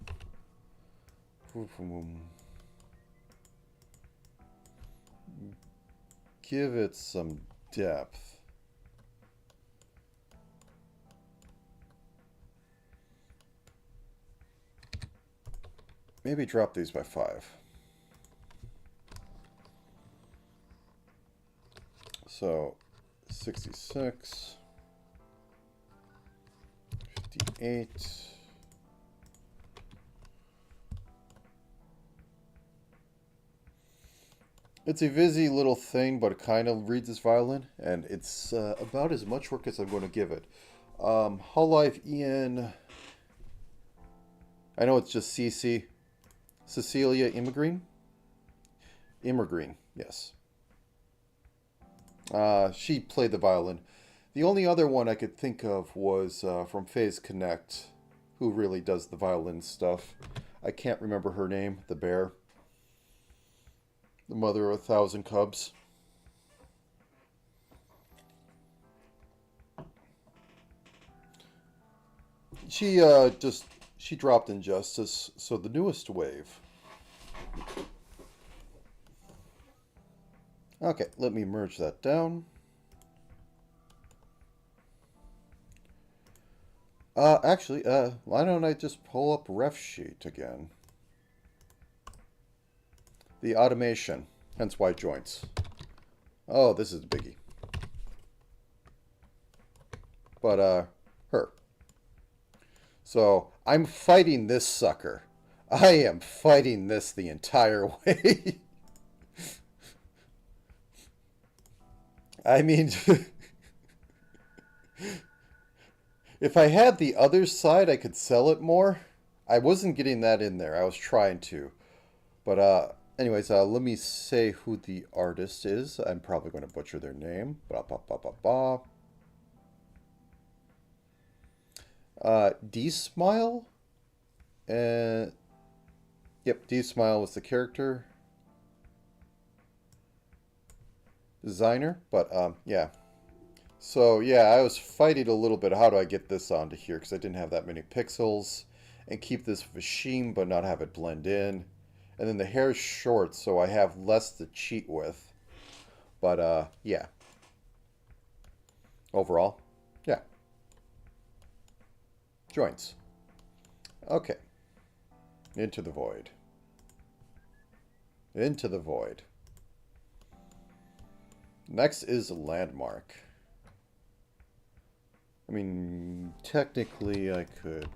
Give it some depth. Maybe drop these by 5. So 66, 58. It's a busy little thing, but it kind of reads as violin, and it's about as much work as I'm going to give it. Hull Life Ian, I know it's just CC. Cecilia Immergreen? Immergreen, yes. She played the violin. The only other one I could think of was from Phase Connect, who really does the violin stuff. I can't remember her name, the bear. The mother of 1,000 cubs. She dropped Injustice, so the newest wave. Okay, let me merge that down. Actually, why don't I just pull up Ref Sheet again? The automation, hence why joints. Oh, this is the biggie. But, her. So, I'm fighting this sucker. I am fighting this the entire way. I mean, if I had the other side, I could sell it more. I wasn't getting that in there. I was trying to. But, anyways, let me say who the artist is. I'm probably going to butcher their name. D-Smile? Yep, D-Smile was the character designer. But, yeah. So, yeah, I was fighting a little bit. How do I get this onto here? Because I didn't have that many pixels. And keep this machine, but not have it blend in. And then the hair's short, so I have less to cheat with. But, yeah. Overall, yeah. Joints. Okay. Into the void. Into the void. Next is Landmark. I mean, technically I could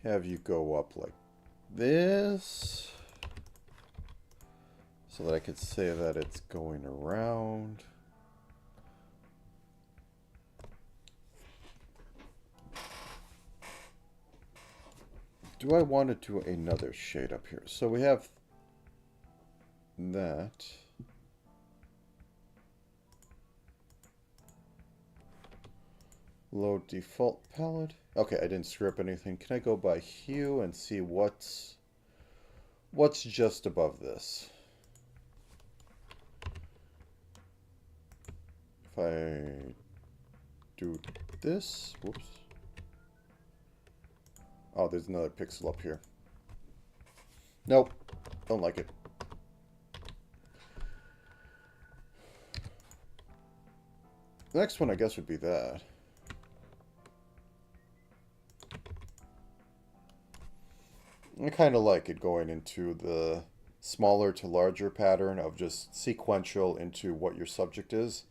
have you go up like this so that I could say that it's going around. Do I want to do another shade up here? So we have that. Load default palette. Okay, I didn't screw up anything. Can I go by hue and see what's just above this? If I do this, whoops. Oh, there's another pixel up here. Nope, don't like it. The next one, I guess, would be that. I kind of like it going into the smaller to larger pattern of just sequential into what your subject is.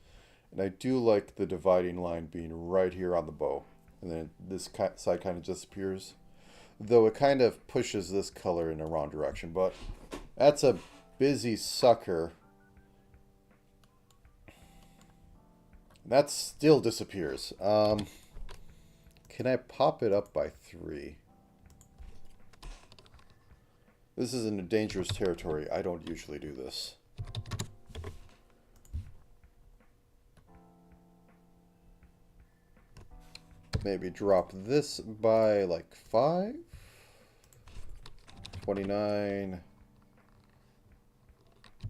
And I do like the dividing line being right here on the bow. And then this side kind of disappears. Though it kind of pushes this color in the wrong direction. But that's a busy sucker. That still disappears. Can I pop it up by 3? This is in a dangerous territory. I don't usually do this. Maybe drop this by like 5? 29.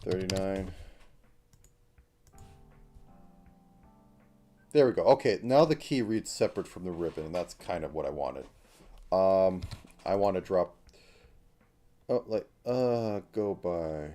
39. There we go. Okay, now the key reads separate from the ribbon, and that's kind of what I wanted. I want to drop... Oh, like, go by...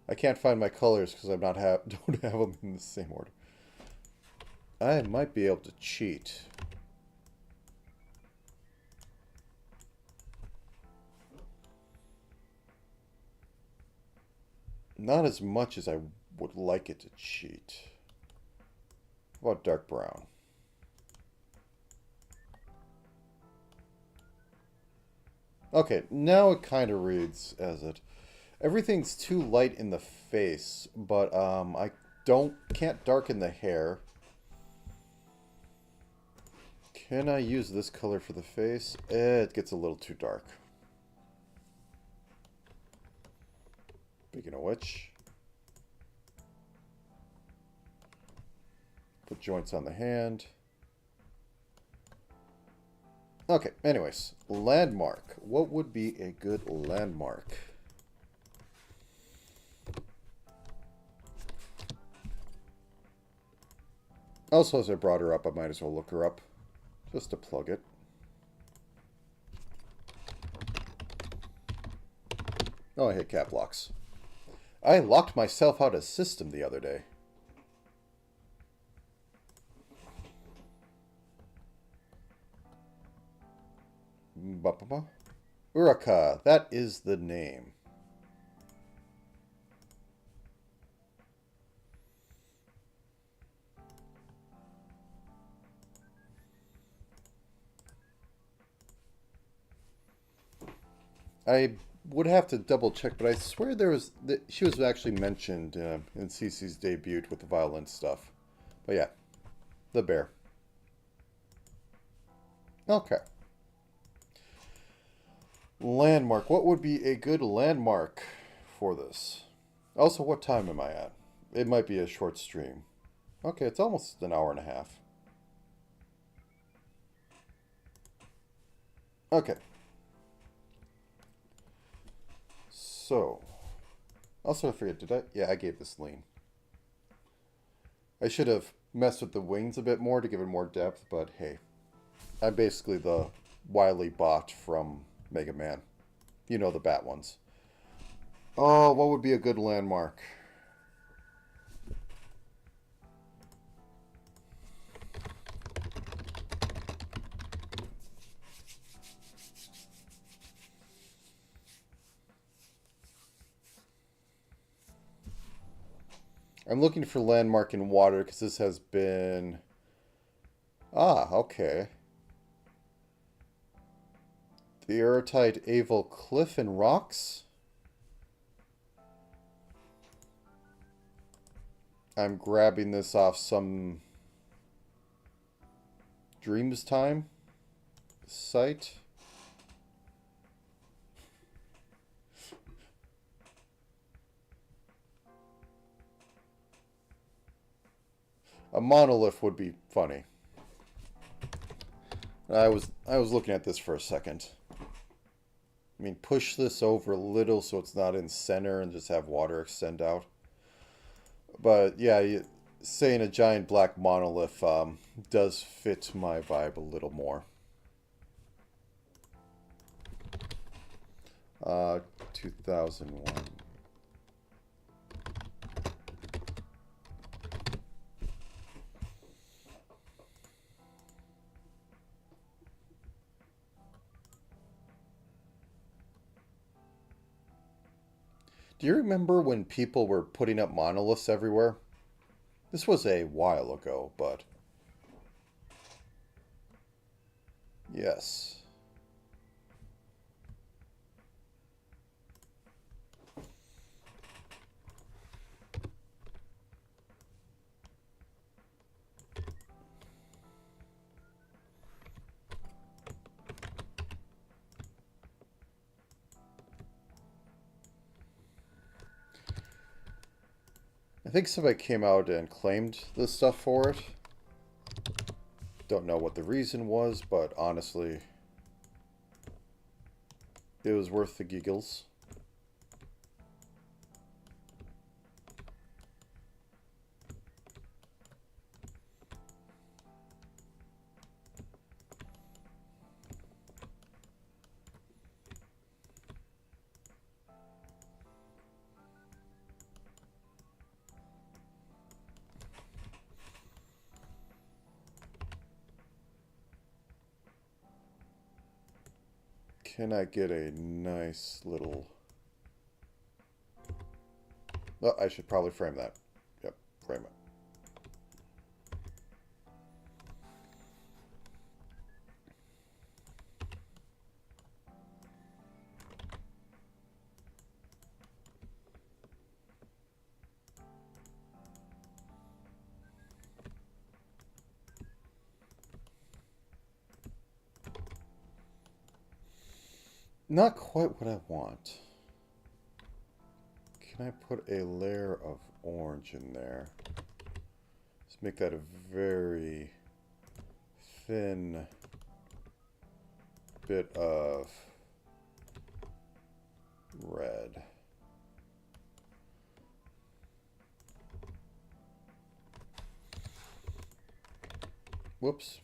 I can't find my colors because I'm not don't have them in the same order. I might be able to cheat. Not as much as I would like it to cheat. How about dark brown? Okay, now it kind of reads as it. Everything's too light in the face, but I can't darken the hair. Can I use this color for the face? It gets a little too dark. Speaking of which, put joints on the hand. Okay, anyways, landmark. What would be a good landmark? Also, as I brought her up, I might as well look her up. Just to plug it. Oh, I hit cap locks. I locked myself out of system the other day. Uraka, that is the name. I would have to double check, but I swear she was actually mentioned in CC's debut with the violin stuff. But yeah, the bear. Okay. Landmark. What would be a good landmark for this? Also, what time am I at? It might be a short stream. Okay, it's almost an hour and a half. Okay. So, also I forget, did I? Yeah, I gave this lean. I should have messed with the wings a bit more to give it more depth, but hey. I'm basically the Wily bot from Mega Man. You know, the bat ones. Oh, what would be a good landmark? I'm looking for landmark in water because this has been... Ah, okay. The Erotite Aval Cliff and Rocks? I'm grabbing this off some Dreams Time site. A monolith would be funny. I was looking at this for a second. I mean, push this over a little so it's not in center and just have water extend out. But yeah, saying a giant black monolith does fit my vibe a little more. 2001. Do you remember when people were putting up monoliths everywhere? This was a while ago, but... Yes. think somebody came out and claimed the stuff for it. Don't know what the reason was, but honestly, it was worth the giggles. Can I get a nice little... Oh, I should probably frame that. Yep, frame it. Not quite what I want. Can I put a layer of orange in there? Let's make that a very thin bit of red. Whoops.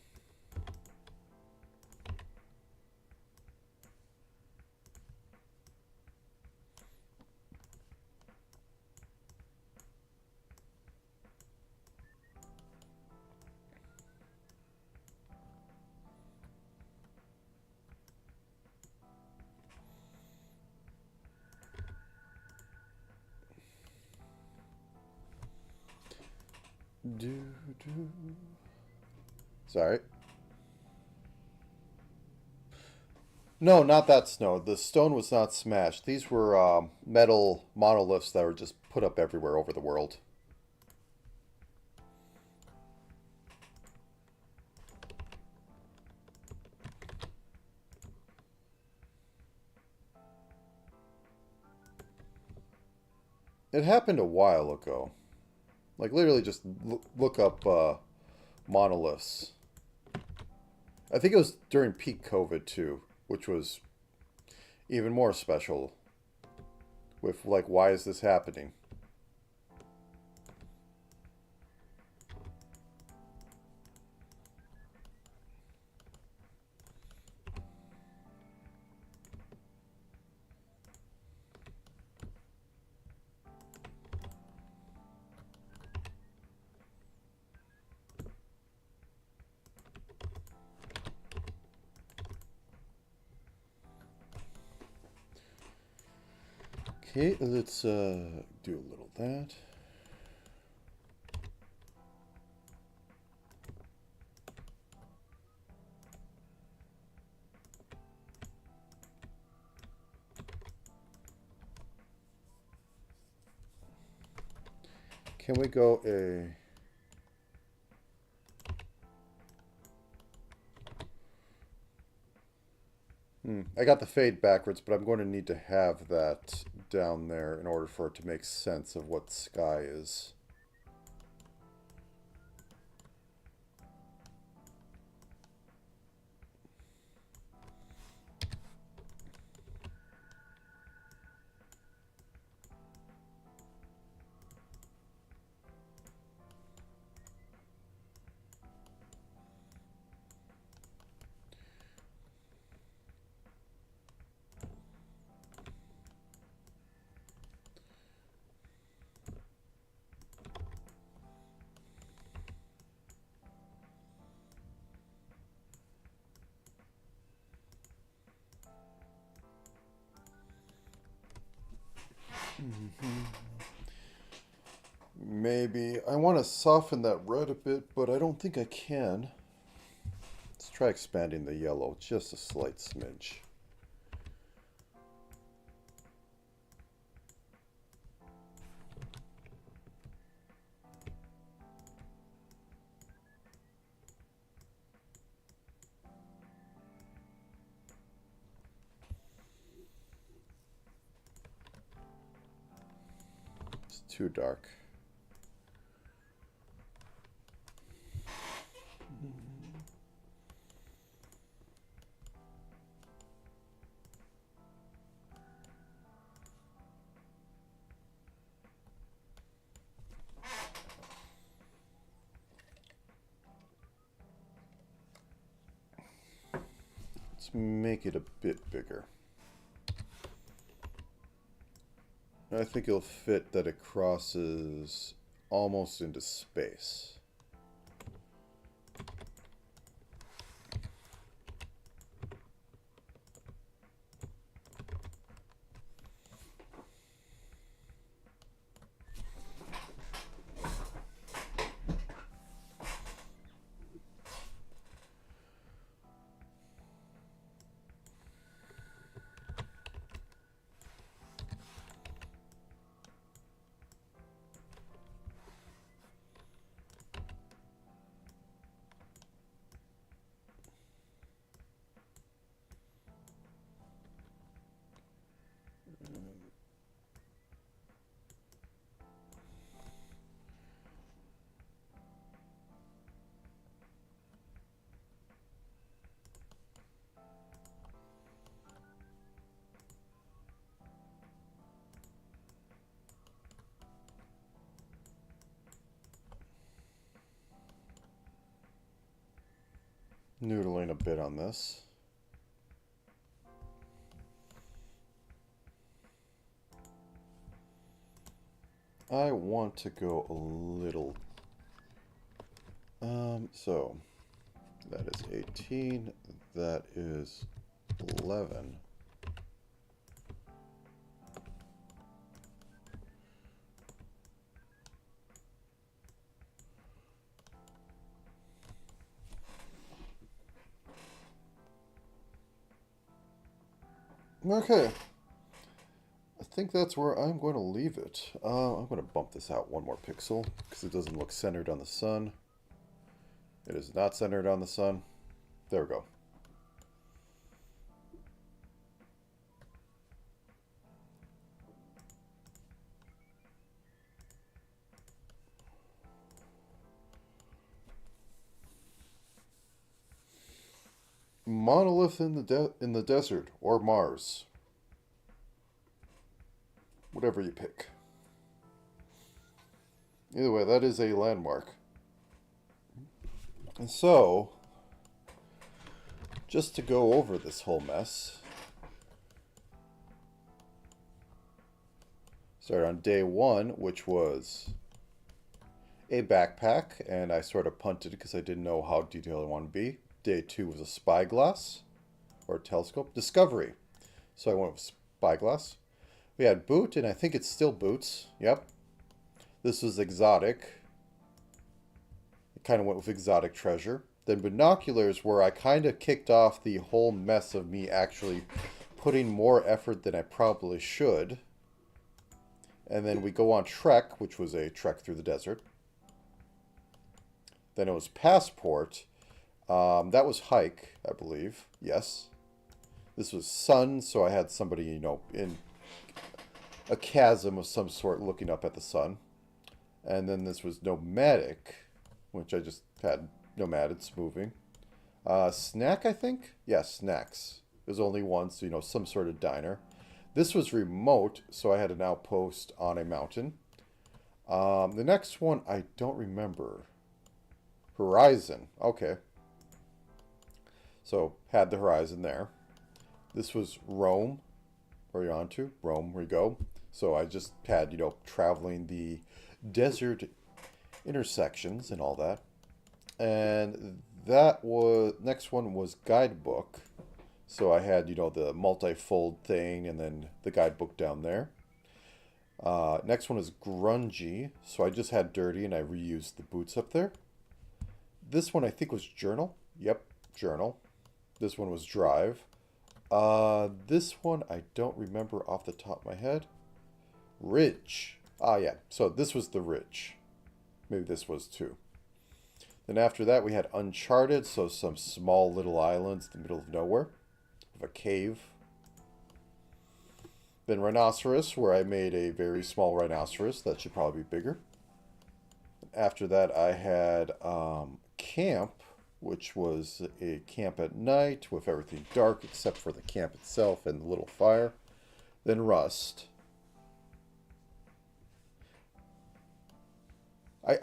Sorry. No, not that snow. The stone was not smashed. These were metal monoliths that were just put up everywhere over the world. It happened a while ago. Like, literally just look up monoliths. I think it was during peak COVID, too, which was even more special. With, like, why is this happening? Okay, let's do a little of that. Can we go a... I got the fade backwards, but I'm going to need to have that down there in order for it to make sense of what sky is. Maybe. I want to soften that red a bit, but I don't think I can. Let's try expanding the yellow just a slight smidge. It's too dark. Let's make it a bit bigger. I think it'll fit that it crosses almost into space. Noodling a bit on this. I want to go a little... so that is 18, that is 11. Okay. I think that's where I'm going to leave it. I'm going to bump this out one more pixel because it doesn't look centered on the sun. It is not centered on the sun. There we go. Monolith in the desert, or Mars. Whatever you pick. Either way, that is a landmark. And so, just to go over this whole mess, started on day 1, which was a backpack, and I sort of punted because I didn't know how detailed I wanted to be. Day 2 was a spyglass, or telescope. Discovery. So I went with spyglass. We had boot, and I think it's still boots. Yep. This was exotic. I kind of went with exotic treasure. Then binoculars, where I kind of kicked off the whole mess of me actually putting more effort than I probably should. And then we go on trek, which was a trek through the desert. Then it was passport. That was hike, I believe. Yes. This was sun, so I had somebody, you know, in a chasm of some sort looking up at the sun. And then this was nomadic, which I just had nomadics moving. Snack, I think? Yeah, snacks. There's only one, so, you know, some sort of diner. This was remote, so I had an outpost on a mountain. The next one, I don't remember. Horizon. Okay. So, had the horizon there. This was Rome. Where are you on to? Rome, where you go. So I just had, you know, traveling the desert intersections and all that. And that was, next one was guidebook. So I had, you know, the multi-fold thing and then the guidebook down there. Next one is grungy. So I just had dirty and I reused the boots up there. This one I think was journal. Yep, journal. This one was drive. This one I don't remember off the top of my head. Ridge. Ah, yeah. So this was the ridge. Maybe this was too. Then after that we had Uncharted, so some small little islands in the middle of nowhere. With a cave. Then Rhinoceros, where I made a very small rhinoceros. That should probably be bigger. After that I had Camp, which was a camp at night with everything dark except for the camp itself and the little fire. Then Rust.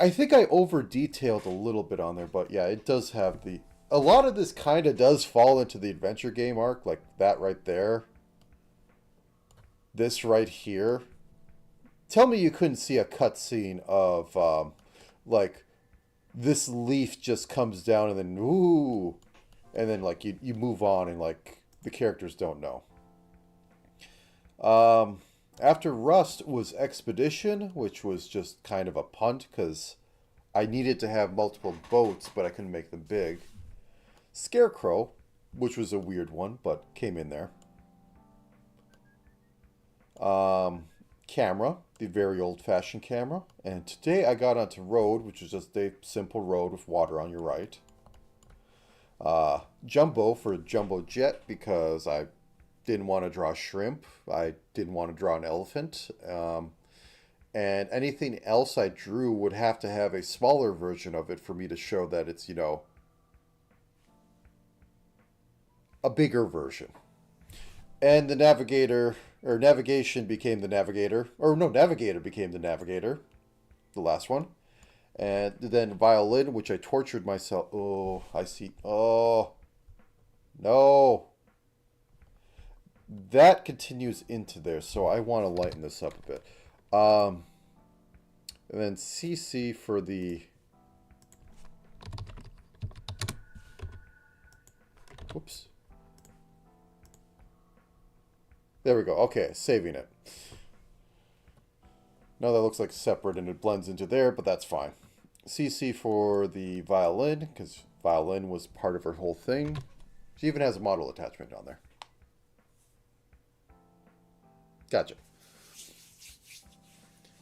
I think I over-detailed a little bit on there, but yeah, it does have the... a lot of this kind of does fall into the adventure game arc, like that right there. This right here. Tell me you couldn't see a cutscene of, like, this leaf just comes down and then, ooh, and then, like, you move on and, like, the characters don't know. After Rust was Expedition, which was just kind of a punt because I needed to have multiple boats, but I couldn't make them big. Scarecrow, which was a weird one, but came in there. Camera, the very old-fashioned camera. And today I got onto Road, which is just a simple road with water on your right. Jumbo for Jumbo Jet because I didn't want to draw shrimp. I didn't want to draw an elephant. And anything else I drew would have to have a smaller version of it for me to show that it's, you know, a bigger version. And the navigator, or navigation became the navigator, or no, navigator became the navigator, the last one. And then violin, which I tortured myself. Oh, I see. Oh, no. That continues into there, so I want to lighten this up a bit. And then CC for the... Whoops. There we go. Okay, saving it. Now that looks like separate and it blends into there, but that's fine. CC for the violin, because violin was part of her whole thing. She even has a model attachment on there. Gotcha.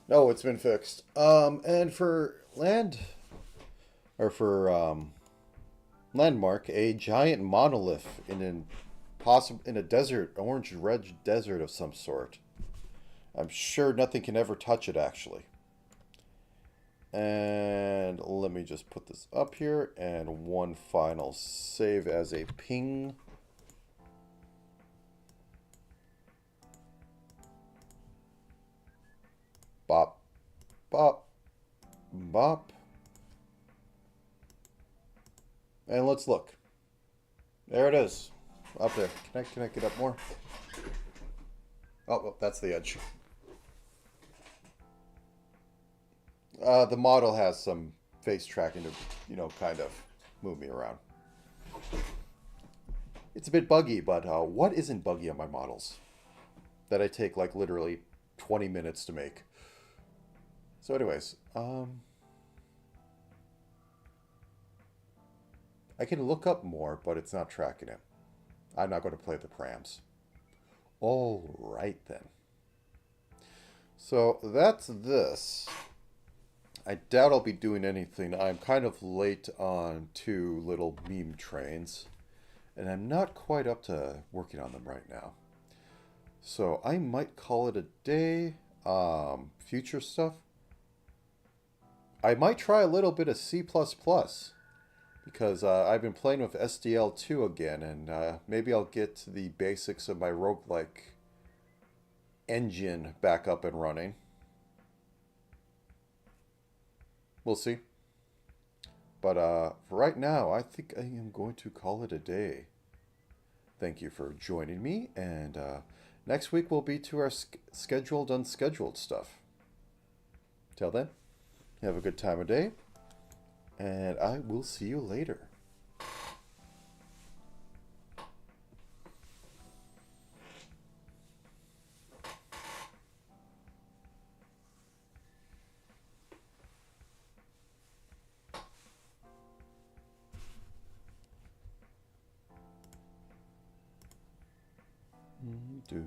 No, it's been fixed. And for land, or for landmark, a giant monolith in a desert, orange-red desert of some sort. I'm sure nothing can ever touch it, actually. And let me just put this up here, and one final save as a ping. Bop, bop, bop. And let's look. There it is. Up there. Can I get up more? Oh, that's the edge. The model has some face tracking to, you know, kind of move me around. It's a bit buggy, but what isn't buggy on my models? That I take, like, literally 20 minutes to make. So anyways, I can look up more, but it's not tracking it. I'm not going to play the params. All right, then. So that's this. I doubt I'll be doing anything. I'm kind of late on 2 little meme trains, and I'm not quite up to working on them right now. So I might call it a day. Future stuff. I might try a little bit of C++. Because I've been playing with SDL2 again, and maybe I'll get the basics of my roguelike engine back up and running. We'll see. But for right now, I think I am going to call it a day. Thank you for joining me, and next week we'll be to our scheduled, unscheduled stuff. Till then, have a good time of day. And I will see you later. Do.